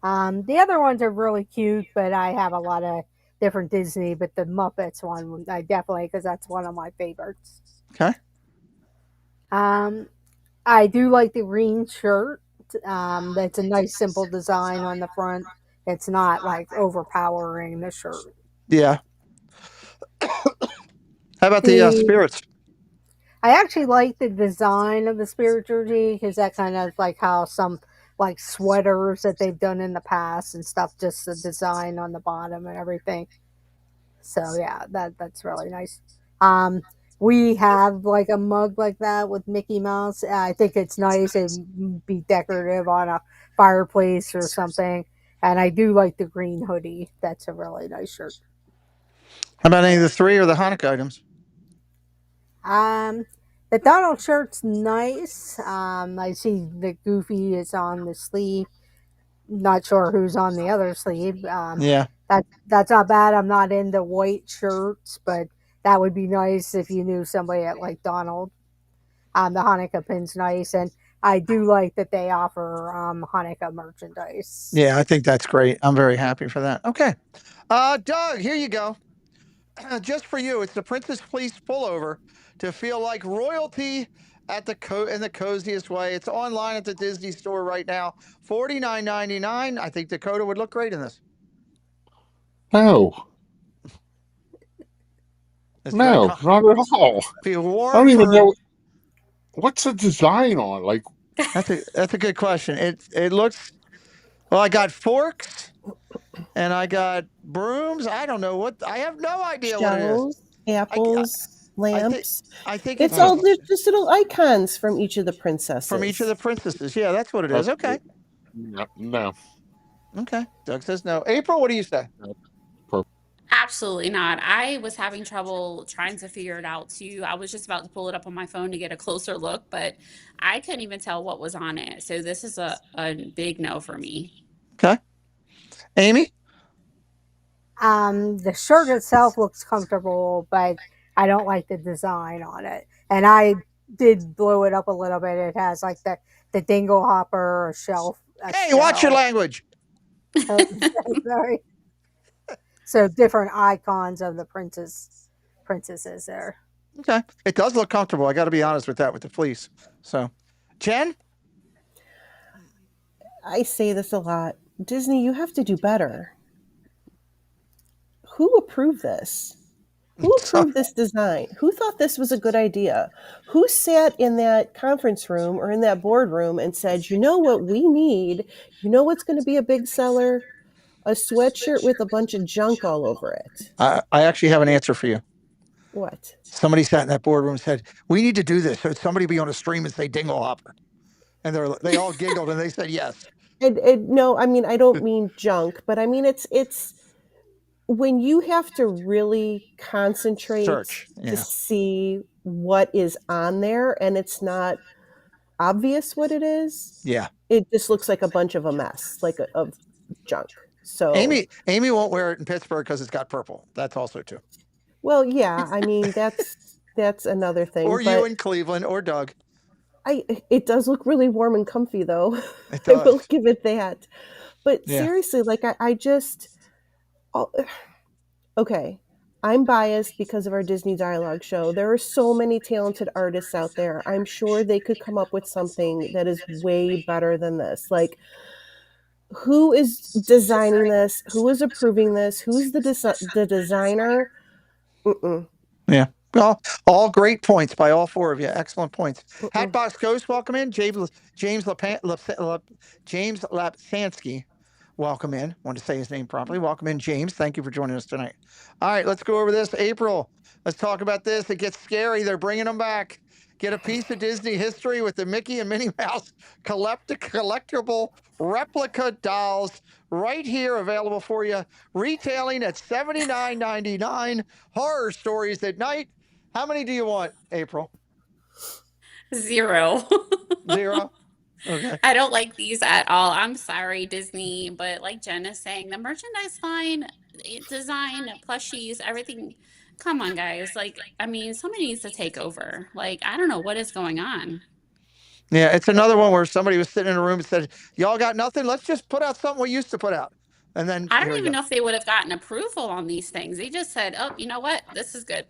The other ones are really cute, but I have a lot of different Disney. But the Muppets one, I definitely, because that's one of my favorites. Okay. I do like the green shirt. That's a nice, simple design on the front. It's not like overpowering the shirt. Yeah. How about the spirits? I actually like the design of the spirit jersey because that kind of like how some like sweaters that they've done in the past and stuff, just the design on the bottom and everything. So yeah, that's really nice. We have like a mug like that with Mickey Mouse. I think it's nice and be decorative on a fireplace or something. And I do like the green hoodie. That's a really nice shirt. How about any of the three or the Hanukkah items? The Donald shirt's nice. I see the Goofy is on the sleeve. Not sure who's on the other sleeve. Yeah. That's not bad. I'm not into white shirts, but that would be nice if you knew somebody at like Donald. The Hanukkah pin's nice, and I do like that they offer Hanukkah merchandise. Yeah, I think that's great. I'm very happy for that. Okay. Doug, here you go. Just for you, it's the Princess Fleece pullover to feel like royalty at in the coziest way. It's online at the Disney store right now. $49.99. I think Dakota would look great in this. No. No, not at all. Be warm. I don't even know what's the design on. Like that's a good question. It looks. Well, I got forks, and I got brooms. I don't know what. I have no idea what it is. Apples, lamps. I think it's all just little icons from each of the princesses. From each of the princesses. Yeah, that's what it is. Okay. No. Okay. Doug says no. April, what do you say? Absolutely not. I was having trouble trying to figure it out too. I was just about to pull it up on my phone to get a closer look, but I couldn't even tell what was on it. So this is a big no for me. Okay. Amy? The shirt itself looks comfortable, but I don't like the design on it. And I did blow it up a little bit. It has like the dingle hopper shelf. Hey, watch your language. Sorry. So different icons of the princesses there. Okay. It does look comfortable. I got to be honest with that, with the fleece. So, Jen? I say this a lot. Disney, you have to do better. Who approved this? Who approved this design? Who thought this was a good idea? Who sat in that conference room or in that boardroom and said, you know what we need? You know what's going to be a big seller? A sweatshirt with a bunch of junk all over it. I actually have an answer for you. What? Somebody sat in that boardroom and said, we need to do this. So somebody be on a stream and say dingle hopper. And they all giggled and they said yes. No, I mean, I don't mean junk, but I mean, it's when you have to really concentrate to see what is on there and it's not obvious what it is. Yeah. It just looks like a bunch of a mess, like of junk. So Amy won't wear it in Pittsburgh because it's got purple. That's also true. Well, yeah, I mean that's another thing. Or you in Cleveland, or Doug. It does look really warm and comfy though. It does. I will give it that. But seriously, like I just okay. I'm biased because of our Disney Dialogue show. There are so many talented artists out there. I'm sure they could come up with something that is way better than this. Like, who is designing this? Who is approving this? Who's the designer? Yeah. Well, all great points by all four of you. Excellent points. Hatbox Ghost, welcome in. James Lapsansky, welcome in. Want to say his name properly. Welcome in, James. Thank you for joining us tonight. All right, let's go over this. April, let's talk about this. It gets scary. They're bringing them back. Get a piece of Disney history with the Mickey and Minnie Mouse collectible replica dolls right here, available for you, retailing at $79.99. Horror Stories at Night. How many do you want, April? 0. 0? Okay. I don't like these at all. I'm sorry, Disney, but like Jen is saying, the merchandise line, design, plushies, everything. Come on, guys. Like, I mean, somebody needs to take over. Like, I don't know what is going on. Yeah, it's another one where somebody was sitting in a room and said, y'all got nothing? Let's just put out something we used to put out. And then I here don't we even go. know if they would have gotten approval on these things. They just said, oh, you know what? This is good.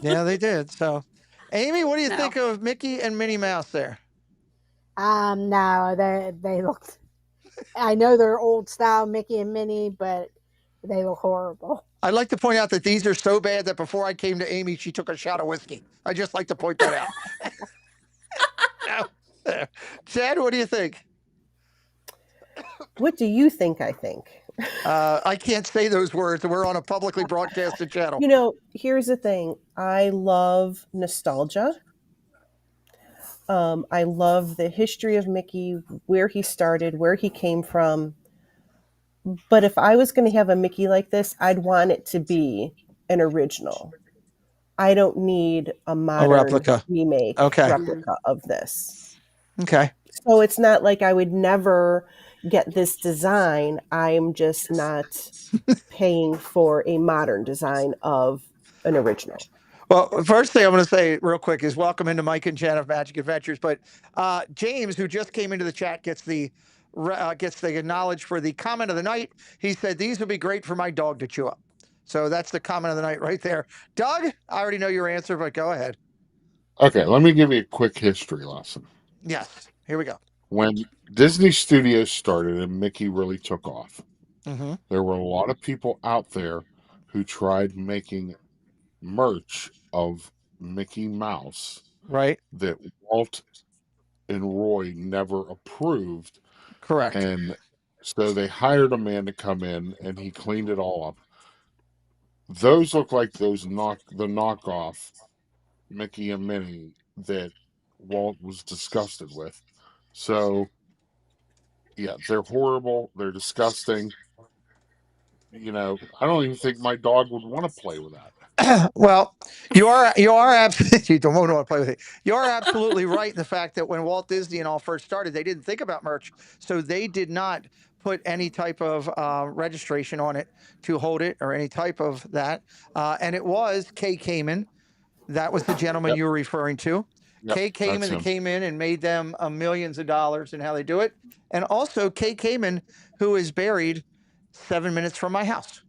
Yeah, they did. So, Amy, what do you No. think of Mickey and Minnie Mouse there? No, they look. I know they're old style Mickey and Minnie, but they look horrible. I'd like to point out that these are so bad that before I came to Amy, she took a shot of whiskey. I just like to point that out. Chad, what do you think? What do you think I think? I can't say those words. We're on a publicly broadcasted channel. You know, here's the thing. I love nostalgia. I love the history of Mickey, where he started, where he came from. But if I was going to have a Mickey like this, I'd want it to be an original. I don't need a modern replica. remake Okay. replica of this. Okay. So it's not like I would never get this design. I'm just not paying for a modern design of an original. Well, first thing I'm going to say real quick is welcome into Mike and Jen of Magic Adventures. But James, who just came into the chat, gets the knowledge for the comment of the night. He said, these would be great for my dog to chew up. So that's the comment of the night right there. Doug, I already know your answer, but go ahead. Okay, let me give you a quick history lesson. Yes, here we go. When Disney Studios started and Mickey really took off, there were a lot of people out there who tried making merch of Mickey Mouse, right, that Walt and Roy never approved. Correct. And so they hired a man to come in and he cleaned it all up. Those look like the knockoff Mickey and Minnie that Walt was disgusted with. So yeah, they're horrible, they're disgusting. You know, I don't even think my dog would want to play with that. Well, you are absolutely, you don't want to play with it. You are absolutely right in the fact that when Walt Disney and all first started, they didn't think about merch, so they did not put any type of registration on it to hold it or any type of that. And it was Kay Kamen. That was the gentleman you were referring to. Kay Kamen came in and made them millions of dollars in how they do it. And also Kay Kamen, who is buried 7 minutes from my house,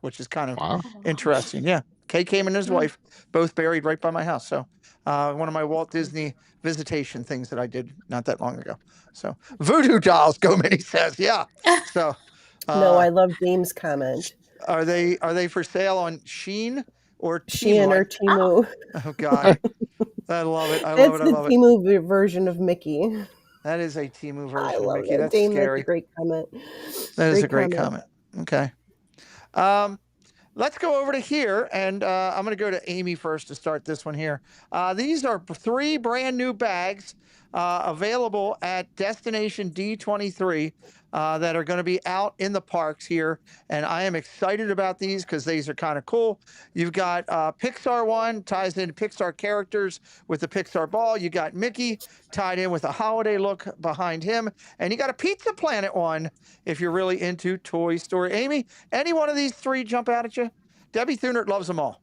which is kind of interesting. Yeah. Kay Kamen and his wife, both buried right by my house. So one of my Walt Disney visitation things that I did not that long ago. So voodoo dolls, Go Minnie says. Yeah. So no, I love James' comment. Are they for sale on Shein or Temu? Shein or Temu. Oh God. I love it. I love That's it. I the love it. Temu version of Mickey. That is a Temu version I love of Mickey. it. That's Dame, scary. That's a great comment. That is a great comment. Okay. Let's go over to here, and I'm going to go to Amy first to start this one here. These are 3 brand new bags available at Destination D23 that are going to be out in the parks here, and I am excited about these because these are kind of cool. You've got Pixar one, ties in Pixar characters with the Pixar ball. You got Mickey tied in with a holiday look behind him, and you got a Pizza Planet one if you're really into Toy Story. Amy, any one of these 3 jump out at you? Debbie Thunert loves them all.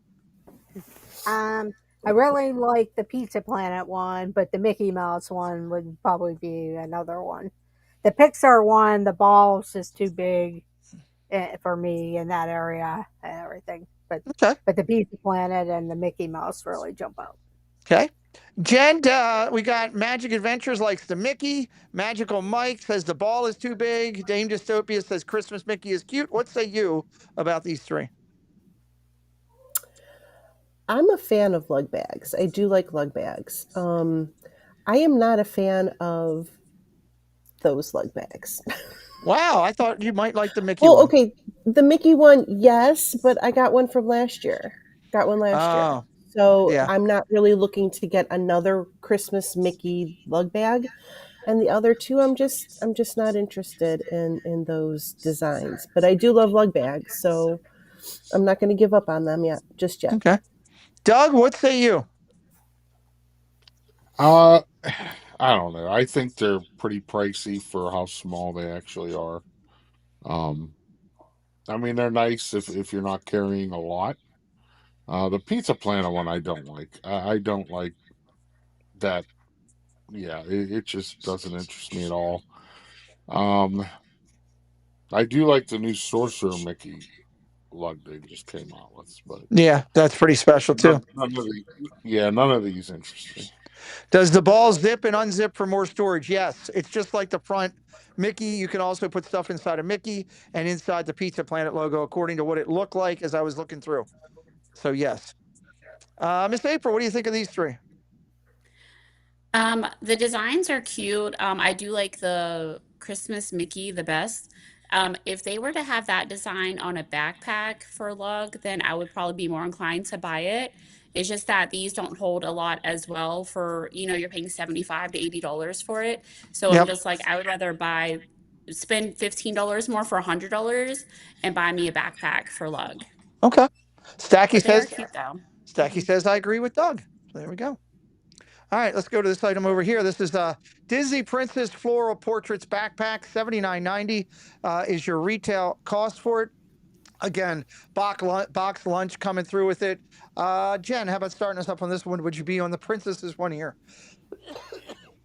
I really like the Pizza Planet one, but the Mickey Mouse one would probably be another one. The Pixar one, the ball's just too big for me in that area and everything. But the Pizza Planet and the Mickey Mouse really jump out. Okay. Jen, we got Magic Adventures likes the Mickey. Magical Mike says the ball is too big. Dame Dystopia says Christmas Mickey is cute. What say you about these 3? I'm a fan of lug bags. I do like lug bags. I am not a fan of those lug bags. Wow, I thought you might like the Mickey Well, one. okay, the Mickey one, yes, but I got one from last year. Got one last year. Oh, So yeah. I'm not really looking to get another Christmas Mickey lug bag. And the other two, I'm just not interested in those designs. But I do love lug bags, so I'm not going to give up on them just yet. Okay. Doug, what say you? I don't know. I think they're pretty pricey for how small they actually are. Um, I mean, they're nice if you're not carrying a lot. The Pizza Planet one, I don't like. I don't like that. Yeah, it just doesn't interest me at all. Um, I do like the new Sorcerer Mickey lug they just came out with, but Yeah, that's pretty special too. none of these interest me. Does the ball zip and unzip for more storage? Yes. It's just like the front Mickey. You can also put stuff inside of Mickey and inside the Pizza Planet logo, according to what it looked like as I was looking through. So, yes. Miss April, what do you think of these three? The designs are cute. I do like the Christmas Mickey the best. If they were to have that design on a backpack for lug, then I would probably be more inclined to buy it. It's just that these don't hold a lot as well for, you're paying 75 to $80 for it. So I'm Yep. just like, I would rather spend $15 more for $100 and buy me a backpack for lug. Okay. Stacky But they are says, cute though. Stacky says, I agree with Doug. So there we go. All right, let's go to this item over here. This is Disney Princess Floral Portraits Backpack, $79.90 is your retail cost for it. Again, box lunch coming through with it. Jen, how about starting us up on this one? Would you be on the princesses one here?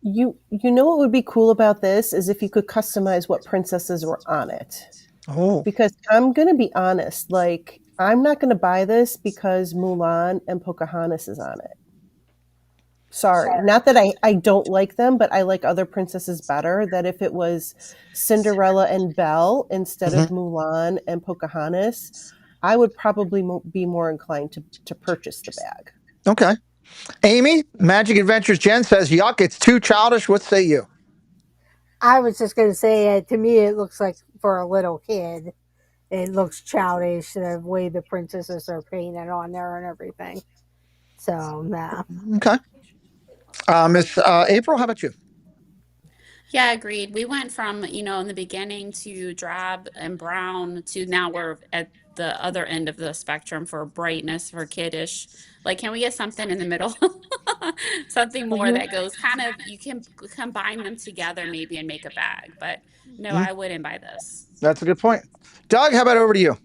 You know what would be cool about this is if you could customize what princesses were on it. Oh, Because I'm going to be honest, like I'm not going to buy this because Mulan and Pocahontas is on it. Sorry. Not that I don't like them, but I like other princesses better. That if it was Cinderella and Belle instead of Mulan and Pocahontas, I would probably be more inclined to purchase the bag. okay. Amy, Magic Adventures Jen says, yuck, it's too childish. What say you? I was just going to say, to me, it looks like for a little kid. It looks childish the way the princesses are painted on there and everything. So, nah. Okay. Miss April, how about you? Yeah, agreed. We went from, in the beginning to drab and brown to now we're at the other end of the spectrum for brightness for kiddish. Like, can we get something in the middle? Something more that goes kind of, you can combine them together maybe and make a bag. But no, I wouldn't buy this. That's a good point. Doug, how about over to you?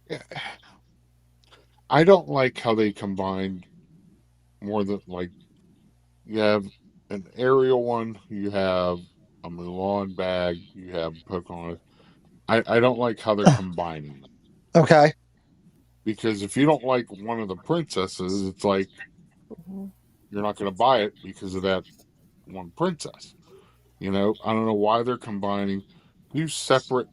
Yeah. I don't like how they combined more than like you have an Ariel one, you have a Mulan bag, you have Pocahontas. I don't like how they're combining them. Okay. Because if you don't like one of the princesses, it's like you're not going to buy it because of that one princess. I don't know why they're combining. Do separate,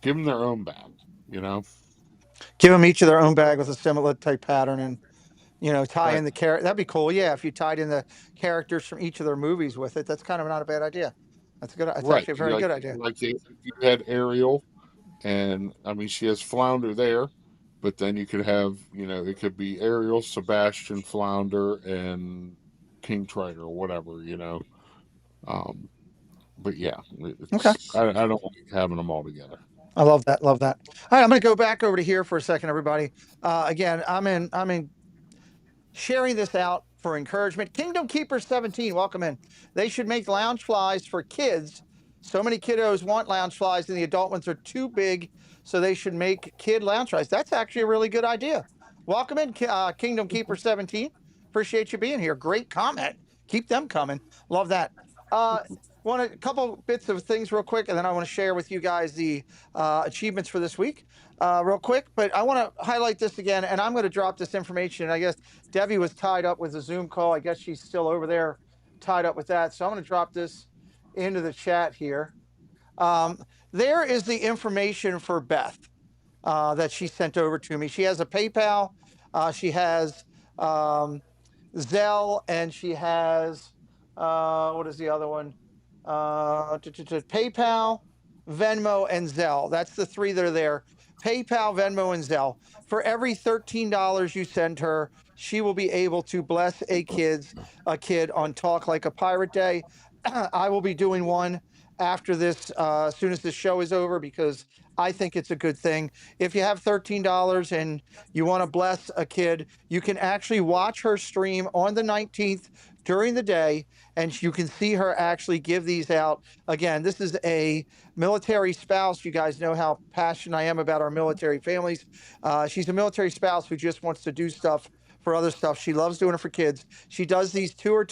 give them their own bag. Give them each of their own bag with a similar type pattern and, tie Right. in the character. That'd be cool. Yeah. If you tied in the characters from each of their movies with it, that's kind of not a bad idea. That's good. It's Right. actually a very good idea. Like if you had Ariel, and I mean, she has Flounder there, but then you could have, it could be Ariel, Sebastian, Flounder, and King Triton or whatever. Um, but yeah, Okay. I don't like having them all together. I love that. Love that. All right, I'm going to go back over to here for a second, everybody. Again, I'm in sharing this out for encouragement. Kingdom Keeper 17, welcome in. They should make lounge flies for kids. So many kiddos want lounge flies, and the adult ones are too big. So they should make kid lounge flies. That's actually a really good idea. Welcome in, Kingdom Keeper 17. Appreciate you being here. Great comment. Keep them coming. Love that. Want a couple bits of things real quick, and then I want to share with you guys the achievements for this week real quick. But I want to highlight this again, and I'm going to drop this information. I guess Debbie was tied up with a Zoom call. I guess she's still over there tied up with that. So I'm going to drop this into the chat here. There is the information for Beth. that she sent over to me. She has a PayPal, she has Zelle, and she has what is the other one? PayPal, Venmo, and Zelle. That's the three that are there. PayPal, Venmo, and Zelle. For every $13 you send her, she will be able to bless a kid on Talk Like a Pirate Day. I will be doing one after this, as soon as the show is over, because I think it's a good thing. If you have $13 and you want to bless a kid, you can actually watch her stream on the 19th during the day, and you can see her actually give these out. Again, this is a military spouse. You guys know how passionate I am about our military families. She's a military spouse who just wants to do stuff for other stuff. She loves doing it for kids. She does these two or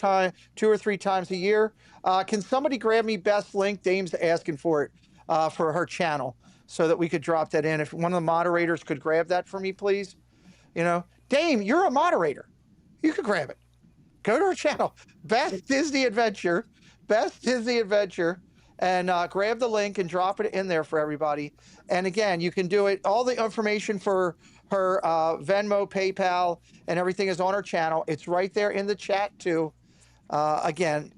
three times a year. Can somebody grab me best link? Dame's asking for it for her channel, so that we could drop that in. If one of the moderators could grab that for me, please. Dame, you're a moderator. You could grab it. Go to her channel, Best Disney Adventure, and grab the link and drop it in there for everybody. And again, you can do it. All the information for her Venmo, PayPal, and everything is on her channel. It's right there in the chat too. Again,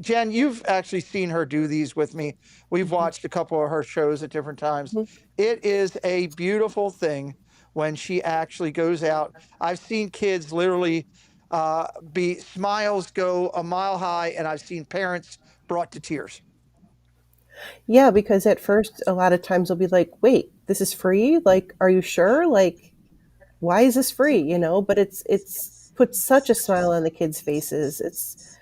Jen, you've actually seen her do these with me. We've watched a couple of her shows at different times. It is a beautiful thing when she actually goes out. I've seen kids literally smiles go a mile high, and I've seen parents brought to tears. Yeah, because at first, a lot of times they'll be like, wait, this is free? Like, are you sure? Like, why is this free? But it's puts such a smile on the kids' faces. It's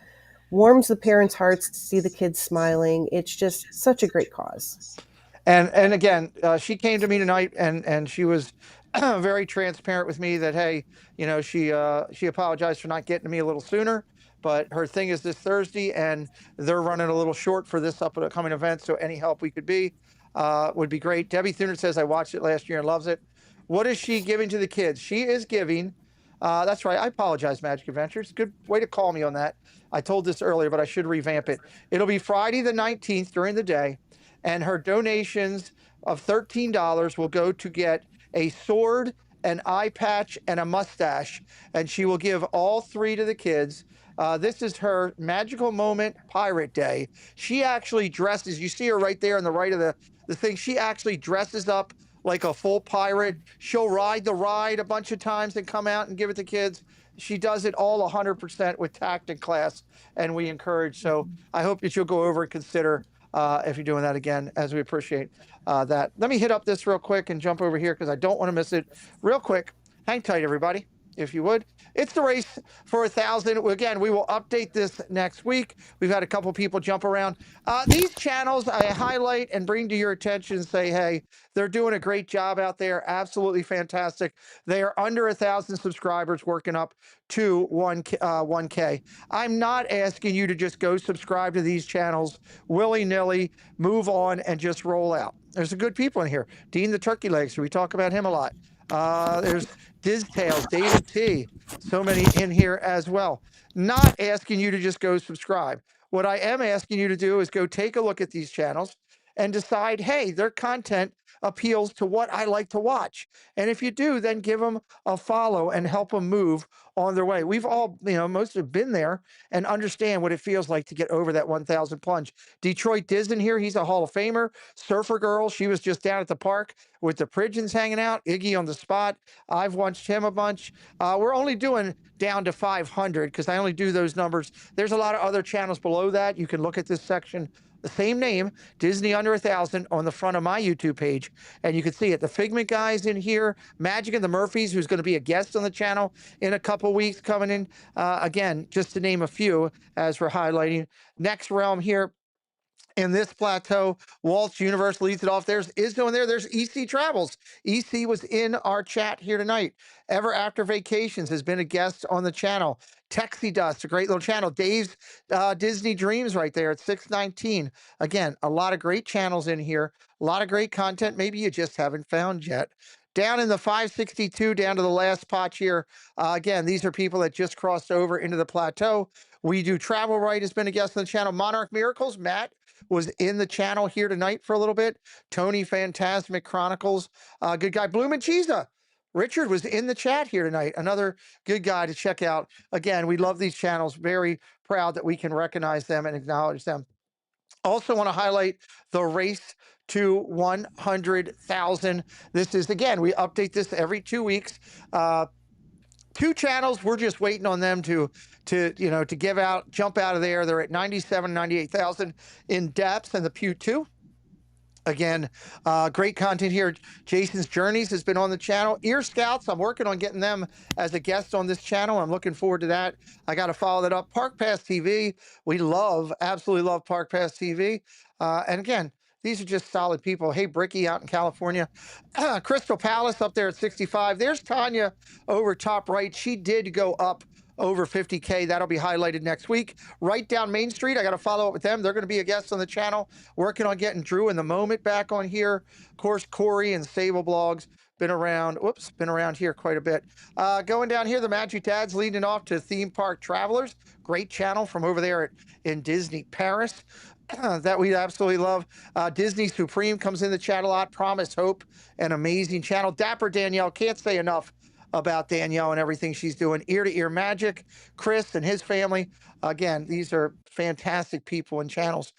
warms the parents' hearts to see the kids smiling. It's just such a great cause. And again, she came to me tonight, and she was very transparent with me that, hey, she apologized for not getting to me a little sooner, but her thing is this Thursday, and they're running a little short for this upcoming event. So any help we could be would be great. Debbie Thuner says, I watched it last year and loves it. What is she giving to the kids? She is giving. That's right. I apologize, Magic Adventures. Good way to call me on that. I told this earlier, but I should revamp it. It'll be Friday the 19th during the day, and her donations of $13 will go to get a sword, an eye patch, and a mustache, and she will give all three to the kids. This is her Magical Moment Pirate Day. She actually dresses, you see her right there on the right of the thing, she actually dresses up like a full pirate. She'll ride the ride a bunch of times and come out and give it to kids. She does it all 100% with tact and class, and we encourage. So I hope that you'll go over and consider if you're doing that again, as we appreciate that. Let me hit up this real quick and jump over here because I don't want to miss it. Real quick, hang tight, everybody, if you would. It's the race for 1,000. Again, we will update this next week. We've had a couple people jump around. These channels I highlight and bring to your attention and say, hey, they're doing a great job out there. Absolutely fantastic. They are under 1,000 subscribers, working up to 1K. I'm not asking you to just go subscribe to these channels willy-nilly, move on, and just roll out. There's some good people in here. Dean the Turkey Legs, we talk about him a lot. There's Diz Tales, David T. So many in here as well. Not asking you to just go subscribe. What I am asking you to do is go take a look at these channels and decide, hey, their content appeals to what I like to watch. And if you do, then give them a follow and help them move on their way. We've all, most have been there and understand what it feels like to get over that 1,000 plunge. Detroit Diz in here, he's a Hall of Famer. Surfer Girl, she was just down at the park with the pigeons hanging out. Iggy on the spot, I've watched him a bunch. We're only doing down to 500 because I only do those numbers. There's a lot of other channels below that. You can look at this section, the same name, Disney Under 1,000, on the front of my YouTube page, and you can see it. The Figment guys in here, Magic and the Murphys, who's going to be a guest on the channel in a couple weeks coming in. Again, just to name a few as we're highlighting. Next realm here, in this plateau, Walt's Universe leads it off. There's Izzo in there. There's EC Travels. EC was in our chat here tonight. Ever After Vacations has been a guest on the channel. Texie Dust, a great little channel. Dave's Disney Dreams right there at 619. Again, a lot of great channels in here. A lot of great content. Maybe you just haven't found yet. Down in the 562, down to the last potch here. Again, these are people that just crossed over into the plateau. We do Travel Right has been a guest on the channel. Monarch Miracles, Matt, was in the channel here tonight for a little bit. Tony Phantasmic Chronicles, good guy. Bloom and Cheesa. Richard was in the chat here tonight. Another good guy to check out. Again, we love these channels. Very proud that we can recognize them and acknowledge them. Also want to highlight the race to 100,000. This is, again, we update this every 2 weeks. 2 channels, we're just waiting on them to jump out of there. They're at 97, 98,000 in depth and the Pew 2. Again, great content here. Jason's Journeys has been on the channel. Ear Scouts, I'm working on getting them as a guest on this channel. I'm looking forward to that. I got to follow that up. Park Pass TV, we absolutely love Park Pass TV. And again, these are just solid people. Hey, Bricky out in California. Crystal Palace up there at 65. There's Tanya over top right. She did go up over 50K. That'll be highlighted next week. Right down Main Street, I got to follow up with them. They're going to be a guest on the channel, working on getting Drew in the Moment back on here. Of course, Corey and Sable Blogs been around here quite a bit. Going down here, the Magic Dads leading off to Theme Park Travelers. Great channel from over there in Disney Paris. That we absolutely love. Disney Supreme comes in the chat a lot. Promise Hope, an amazing channel. Dapper Danielle, can't say enough about Danielle and everything she's doing. Ear to Ear Magic, Chris and his family. Again, these are fantastic people and channels.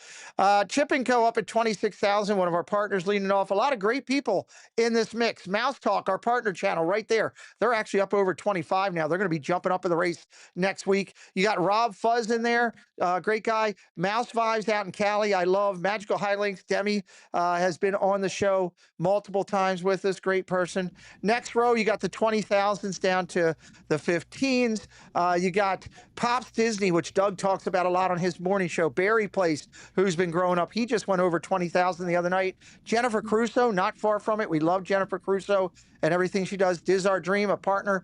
Chip & Co. up at 26,000, one of our partners leading off. A lot of great people in this mix. Mouse Talk, our partner channel right there. They're actually up over 25 now. They're going to be jumping up in the race next week. You got Rob Fuzz in there. Great guy. Mouse Vibes out in Cali. I love Magical High Links. Demi has been on the show multiple times with us. Great person. Next row, you got the 20,000s down to the 15s. You got Pops Disney, which Doug talks about a lot on his morning show. Barry Place, who's been growing up. He just went over 20,000 the other night. Jennifer Crusoe, not far from it. We love Jennifer Crusoe and everything she does. Diz Our Dream, a partner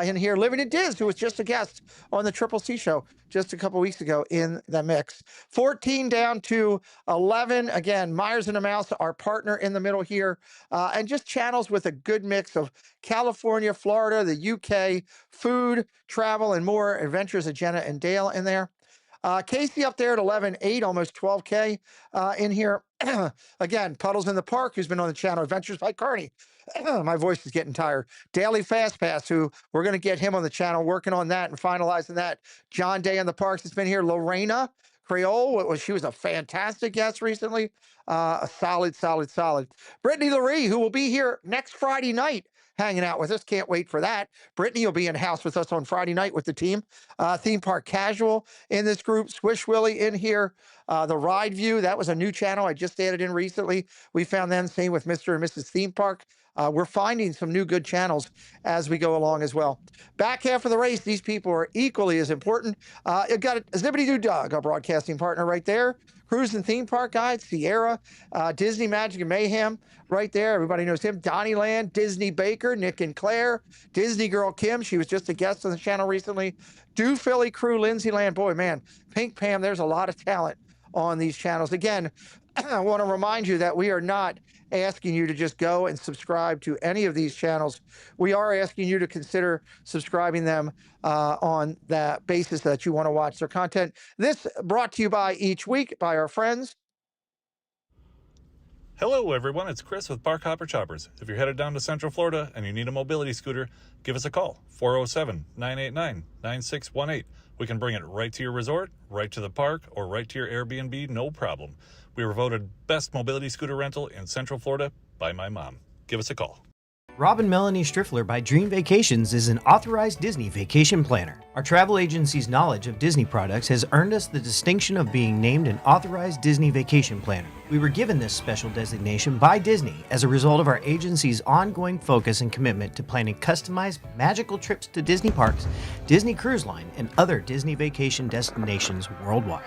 in here. Living in Diz, who was just a guest on the Triple C show just a couple weeks ago in the mix. 14 down to 11. Again, Myers and the Mouse, our partner in the middle here. And just channels with a good mix of California, Florida, the UK, food, travel, and more. Adventures of Jenna and Dale in there. Casey up there at 11.8, almost 12K in here. Again, Puddles in the Park, who's been on the channel. Adventures by Carney. My voice is getting tired. Daily Fast Pass, who we're going to get him on the channel, working on that and finalizing that. John Day in the Parks has been here. Lorena Creole, she was a fantastic guest recently. A solid. Brittany Laree, who will be here next Friday night, hanging out with us. Can't wait for that. Brittany will be in house with us on Friday night with the team. Theme Park Casual in this group. Swish Willie in here. The Ride View, that was a new channel I just added in recently. We found them, same with Mr. and Mrs. Theme Park. We're finding some new good channels as we go along as well. Back half of the race, these people are equally as important. You've got Zippity Doo Doug, our broadcasting partner right there. Cruise and Theme Park Guide, Sierra, Disney Magic and Mayhem right there. Everybody knows him. Donnieland, Disney Baker, Nick and Claire, Disney Girl Kim. She was just a guest on the channel recently. Do Philly Crew, Lindsay Land. Boy, man, Pink Pam, there's a lot of talent on these channels. Again, I want to remind you that we are not asking you to just go and subscribe to any of these channels. We are asking you to consider subscribing them on that basis that you want to watch their content. This brought to you by each week by our friends. Hello everyone, it's Chris with Park Hopper Choppers. If you're headed down to Central Florida and you need a mobility scooter, give us a call, 407-989-9618. We can bring it right to your resort, right to the park, or right to your Airbnb, no problem. We were voted best mobility scooter rental in Central Florida by my mom. Give us a call. Rob and Melanie Striffler by Dream Vacations is an authorized Disney vacation planner. Our travel agency's knowledge of Disney products has earned us the distinction of being named an authorized Disney vacation planner. We were given this special designation by Disney as a result of our agency's ongoing focus and commitment to planning customized magical trips to Disney parks, Disney Cruise Line, and other Disney vacation destinations worldwide.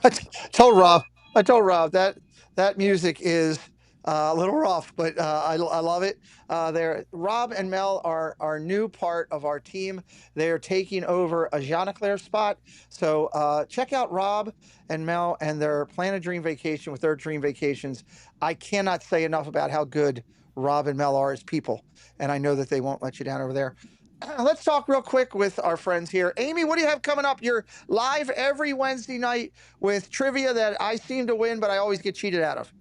I told Rob that music is a little rough, but I love it. Rob and Mel are our new part of our team. They're taking over a Jean-Claire spot. So check out Rob and Mel and their Plan a Dream Vacation with their Dream Vacations. I cannot say enough about how good Rob and Mel are as people, and I know that they won't let you down over there. Let's talk real quick with our friends here. Amy, what do you have coming up? You're live every Wednesday night with trivia that I seem to win, but I always get cheated out of.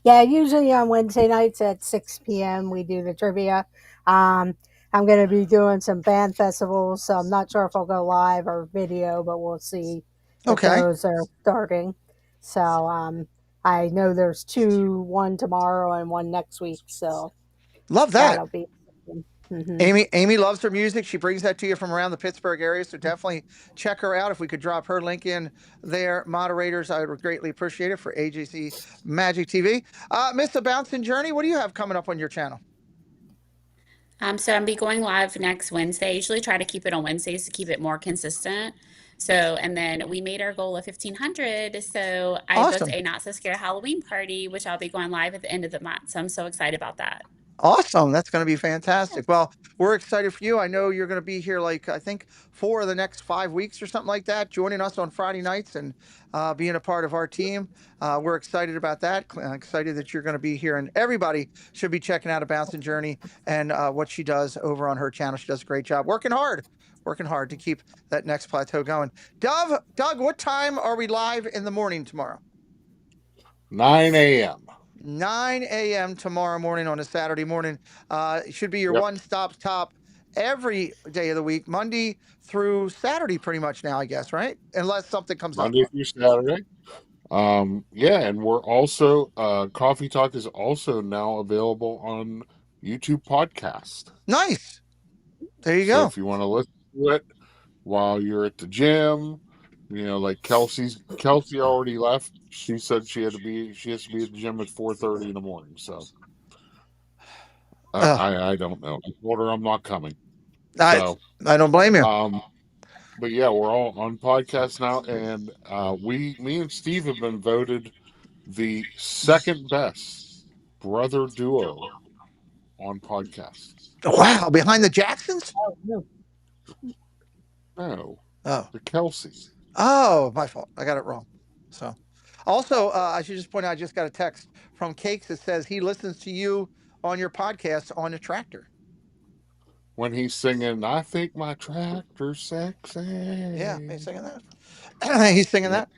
Yeah, usually on Wednesday nights at 6 p.m. we do the trivia. I'm going to be doing some band festivals, so I'm not sure if I'll go live or video, but we'll see if those are starting. So I know there's one tomorrow and one next week, so love that. That'll be. Amy loves her music. She brings that to you from around the Pittsburgh area, so definitely check her out. If we could drop her link in there, moderators, I would greatly appreciate it for AJC Magic TV. Miss The Bouncing Journey, what do you have coming up on your channel? So I'm be going live next Wednesday. I usually try to keep it on Wednesdays to keep it more consistent. So, and then we made our goal of 1,500. So I booked a Not So Scary Halloween party, which I'll be going live at the end of the month. So I'm so excited about that. Awesome. That's going to be fantastic. Well, we're excited for you. I know you're going to be here like, I think 4 of the next 5 weeks or something like that, joining us on Friday nights and being a part of our team. We're excited about that. Excited that you're going to be here, and everybody should be checking out A Bouncing Journey and what she does over on her channel. She does a great job working hard to keep that next plateau going. Doug, what time are we live in the morning tomorrow? 9 a.m. 9 a.m. tomorrow morning on a Saturday morning. It should be your one-stop shop every day of the week, Monday through Saturday pretty much now, I guess, right? Unless something comes Monday up. through Saturday. And we're also, Coffee Talk is also now available on YouTube podcast. Nice. There you So go. if you want to listen to it while you're at the gym, like Kelsey already left. She said she has to be at the gym at 4:30 in the morning. So I don't know. I told her I'm not coming. I don't blame you. But yeah, we're all on podcast now, and me and Steve have been voted the second best brother duo on podcast. Wow, behind the Jacksons? No. Oh. The Kelseys. Oh, my fault. I got it wrong. So, also, I should just point out, I just got a text from Cakes that says he listens to you on your podcast on the tractor. When he's singing, I think my tractor's sexy. Yeah, he's singing that. He's singing that.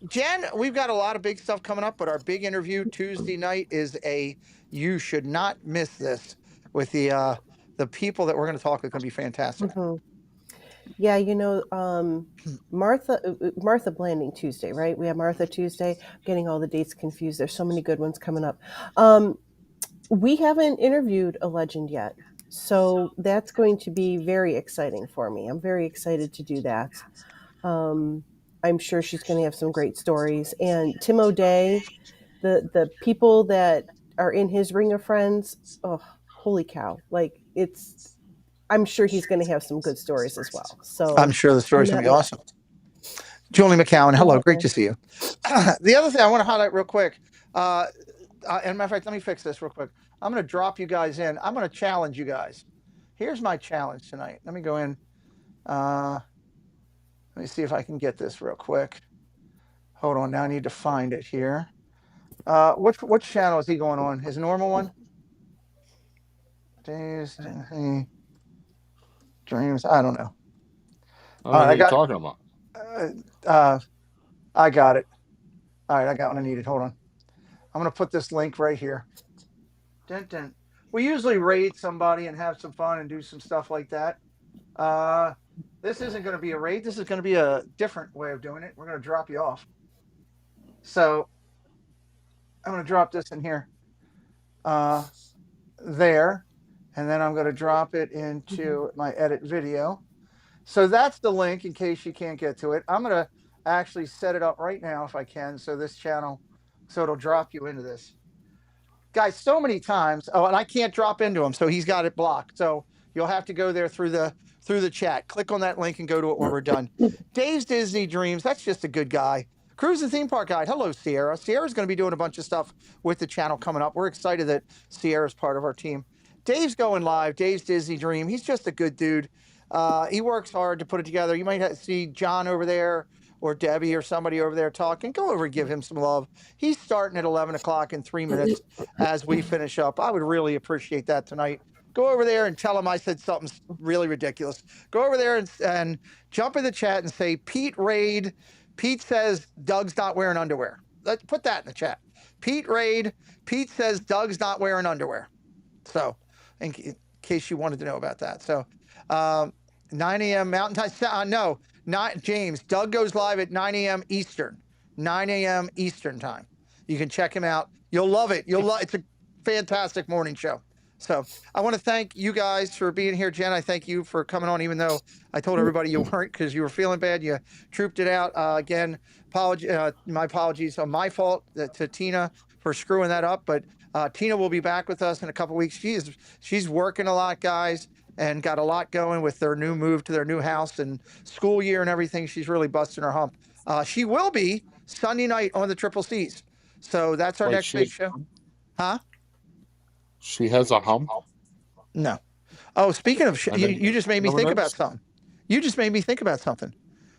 Jen, we've got a lot of big stuff coming up, but our big interview Tuesday night is you should not miss this with the people that we're going to talk with. Going to be fantastic. Mm-hmm. Yeah, Martha Blanding Tuesday, right? We have Martha Tuesday. Getting all the dates confused. There's so many good ones coming up. We haven't interviewed a legend yet, so that's going to be very exciting for me. I'm very excited to do that. I'm sure she's going to have some great stories. And Tim O'Day, the people that are in his ring of friends, oh, holy cow. I'm sure he's going to have some good stories as well. So I'm sure the stories going to be awesome. Julie McCowan, hello. Great to see you. The other thing I want to highlight real quick, and matter of fact, let me fix this real quick. I'm going to drop you guys in. I'm going to challenge you guys. Here's my challenge tonight. Let me go in. Let me see if I can get this real quick. Hold on. Now I need to find it here. Which channel is he going on? His normal one? Dreams. I don't know. I don't know what you're talking about. I got it. All right, I got what I needed. Hold on. I'm going to put this link right here. Dun, dun. We usually raid somebody and have some fun and do some stuff like that. This isn't going to be a raid. This is going to be a different way of doing it. We're going to drop you off. So I'm going to drop this in here. There. And then I'm going to drop it into my edit video. So that's the link in case you can't get to it. I'm going to actually set it up right now if I can. So it'll drop you into this. Guys, so many times. Oh, and I can't drop into him. So he's got it blocked. So you'll have to go there through the chat. Click on that link and go to it when we're done. Dave's Disney Dreams. That's just a good guy. Cruise and Theme Park Guide. Hello, Sierra. Sierra's going to be doing a bunch of stuff with the channel coming up. We're excited that Sierra's part of our team. Dave's going live. Dave's Disney Dream. He's just a good dude. He works hard to put it together. You might see John over there or Debbie or somebody over there talking, go over and give him some love. He's starting at 11 o'clock in 3 minutes as we finish up. I would really appreciate that tonight. Go over there and tell him I said something really ridiculous. Go over there and jump in the chat and say, Pete Raid. Pete says Doug's not wearing underwear. Let's put that in the chat. Pete Raid. Pete says Doug's not wearing underwear. So, in case you wanted to know about that. So, 9 a.m. Mountain Time. No, not James. Doug goes live at 9 a.m. Eastern. 9 a.m. Eastern time. You can check him out. You'll love it. It's a fantastic morning show. So I want to thank you guys for being here. Jen, I thank you for coming on, even though I told everybody you weren't because you were feeling bad. You trooped it out. Again, my apologies on my fault to Tina for screwing that up. But Tina will be back with us in a couple weeks. She's working a lot, guys, and got a lot going with their new move to their new house and school year and everything. She's really busting her hump. She will be Sunday night on the Triple C's. So that's our next big show. Huh? She has a hump? No. Oh, speaking of, you just made me think about something. You just made me think about something.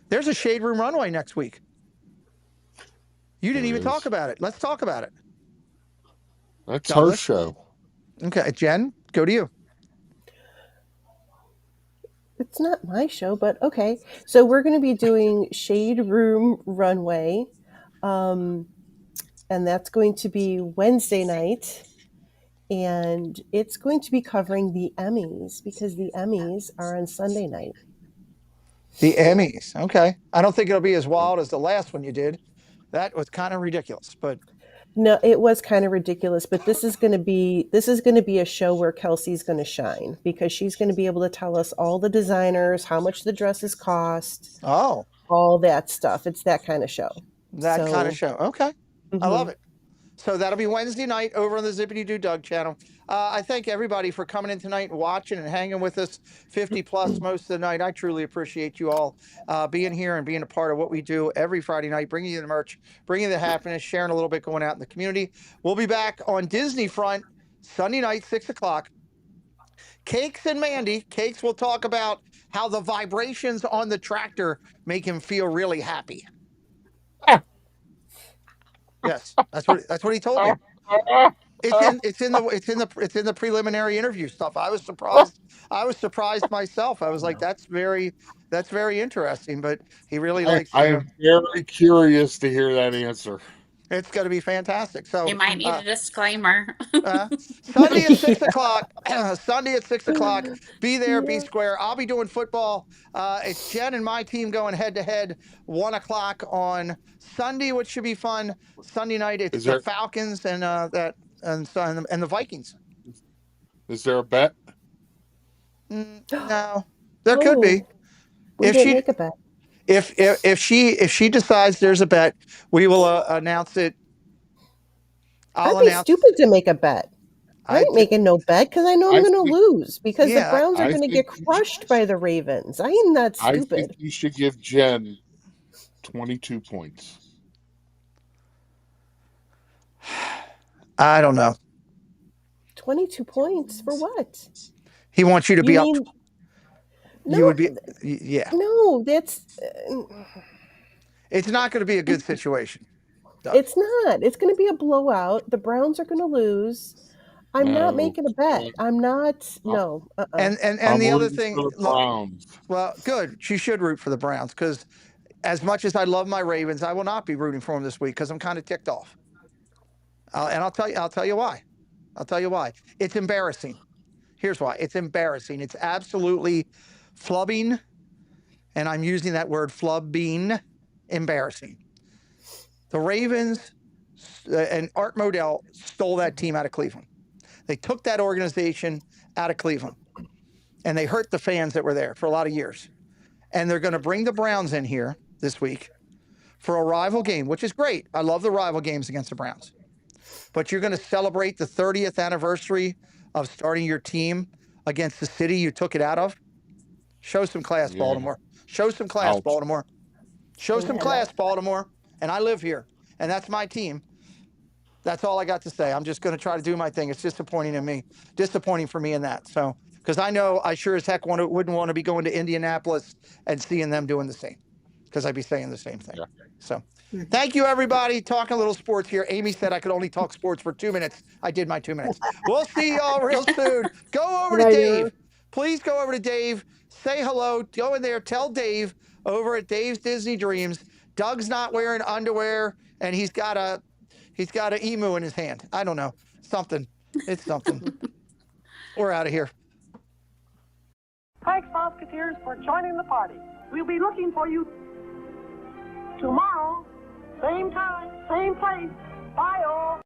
There's a Shade Room Runway next week. You didn't even talk about it. Let's talk about it. That's her show. Okay, Jen, go to you. It's not my show, but okay. So we're going to be doing Shade Room Runway, and that's going to be Wednesday night. And it's going to be covering the Emmys because the Emmys are on Sunday night. The Emmys. Okay. I don't think it'll be as wild as the last one you did. That was kind of ridiculous, but no, it was kind of ridiculous, but this is going to be a show where Kelsey's going to shine because she's going to be able to tell us all the designers, how much the dresses cost. Oh, all that stuff. It's that kind of show. Kind of show. Okay. Mm-hmm. I love it. So that'll be Wednesday night over on the Zippity Doo Doug channel. I thank everybody for coming in tonight and watching and hanging with us 50 plus most of the night. I truly appreciate you all being here and being a part of what we do every Friday night, bringing you the merch, bringing you the happiness, sharing a little bit going out in the community. We'll be back on Disney Front Sunday night, 6 o'clock. Cakes and Mandy. Cakes will talk about how the vibrations on the tractor make him feel really happy. Yes, that's what he told me. It's in the preliminary interview stuff. I was surprised myself. I was like, that's very interesting. But he really likes. I am very curious to hear that answer. It's going to be fantastic. So you might need a disclaimer. Sunday at 6 o'clock. Sunday at 6 o'clock. Be there, be square. I'll be doing football. It's Jen and my team going head to head. 1 o'clock on Sunday, which should be fun. Sunday night it's the Falcons and the Vikings. Is there a bet? No, there could be. We didn't make a bet. If she decides there's a bet, we will announce it. I'd be stupid to make a bet. I ain't making no bet because I know I'm going to lose because the Browns are going to get crushed by the Ravens. I am not stupid. I think you should give Jen 22 points. I don't know. 22 points for what? He wants you to be up. No, you would be, yeah. No, that's. It's not going to be a good situation. It's not. It's going to be a blowout. The Browns are going to lose. I'm not making a bet. I'm not. No. And the other thing. Well, good. She should root for the Browns because as much as I love my Ravens, I will not be rooting for them this week because I'm kind of ticked off. And I'll tell you why. I'll tell you why. It's embarrassing. Here's why. It's embarrassing. It's absolutely flubbing, and I'm using that word flubbing, embarrassing. The Ravens and Art Modell stole that team out of Cleveland. They took that organization out of Cleveland, and they hurt the fans that were there for a lot of years. And they're going to bring the Browns in here this week for a rival game, which is great. I love the rival games against the Browns. But you're going to celebrate the 30th anniversary of starting your team against the city you took it out of. Show some class, Baltimore. Show some class, Baltimore. Show some class, Baltimore. And I live here, and that's my team. That's all I got to say. I'm just going to try to do my thing. It's disappointing for me in that. So, because I know I sure as heck wouldn't want to be going to Indianapolis and seeing them doing the same. because I'd be saying the same thing. Yeah. So thank you, everybody. Talking a little sports here. Amy said I could only talk sports for 2 minutes. I did my 2 minutes. We'll see y'all real soon. Go over to Dave. Please go over to Dave. Say hello. Go in there. Tell Dave over at Dave's Disney Dreams. Doug's not wearing underwear, and he's got a emu in his hand. I don't know. Something. It's something. We're out of here. Thanks, Musketeers, for joining the party. We'll be looking for you tomorrow, same time, same place. Bye, all.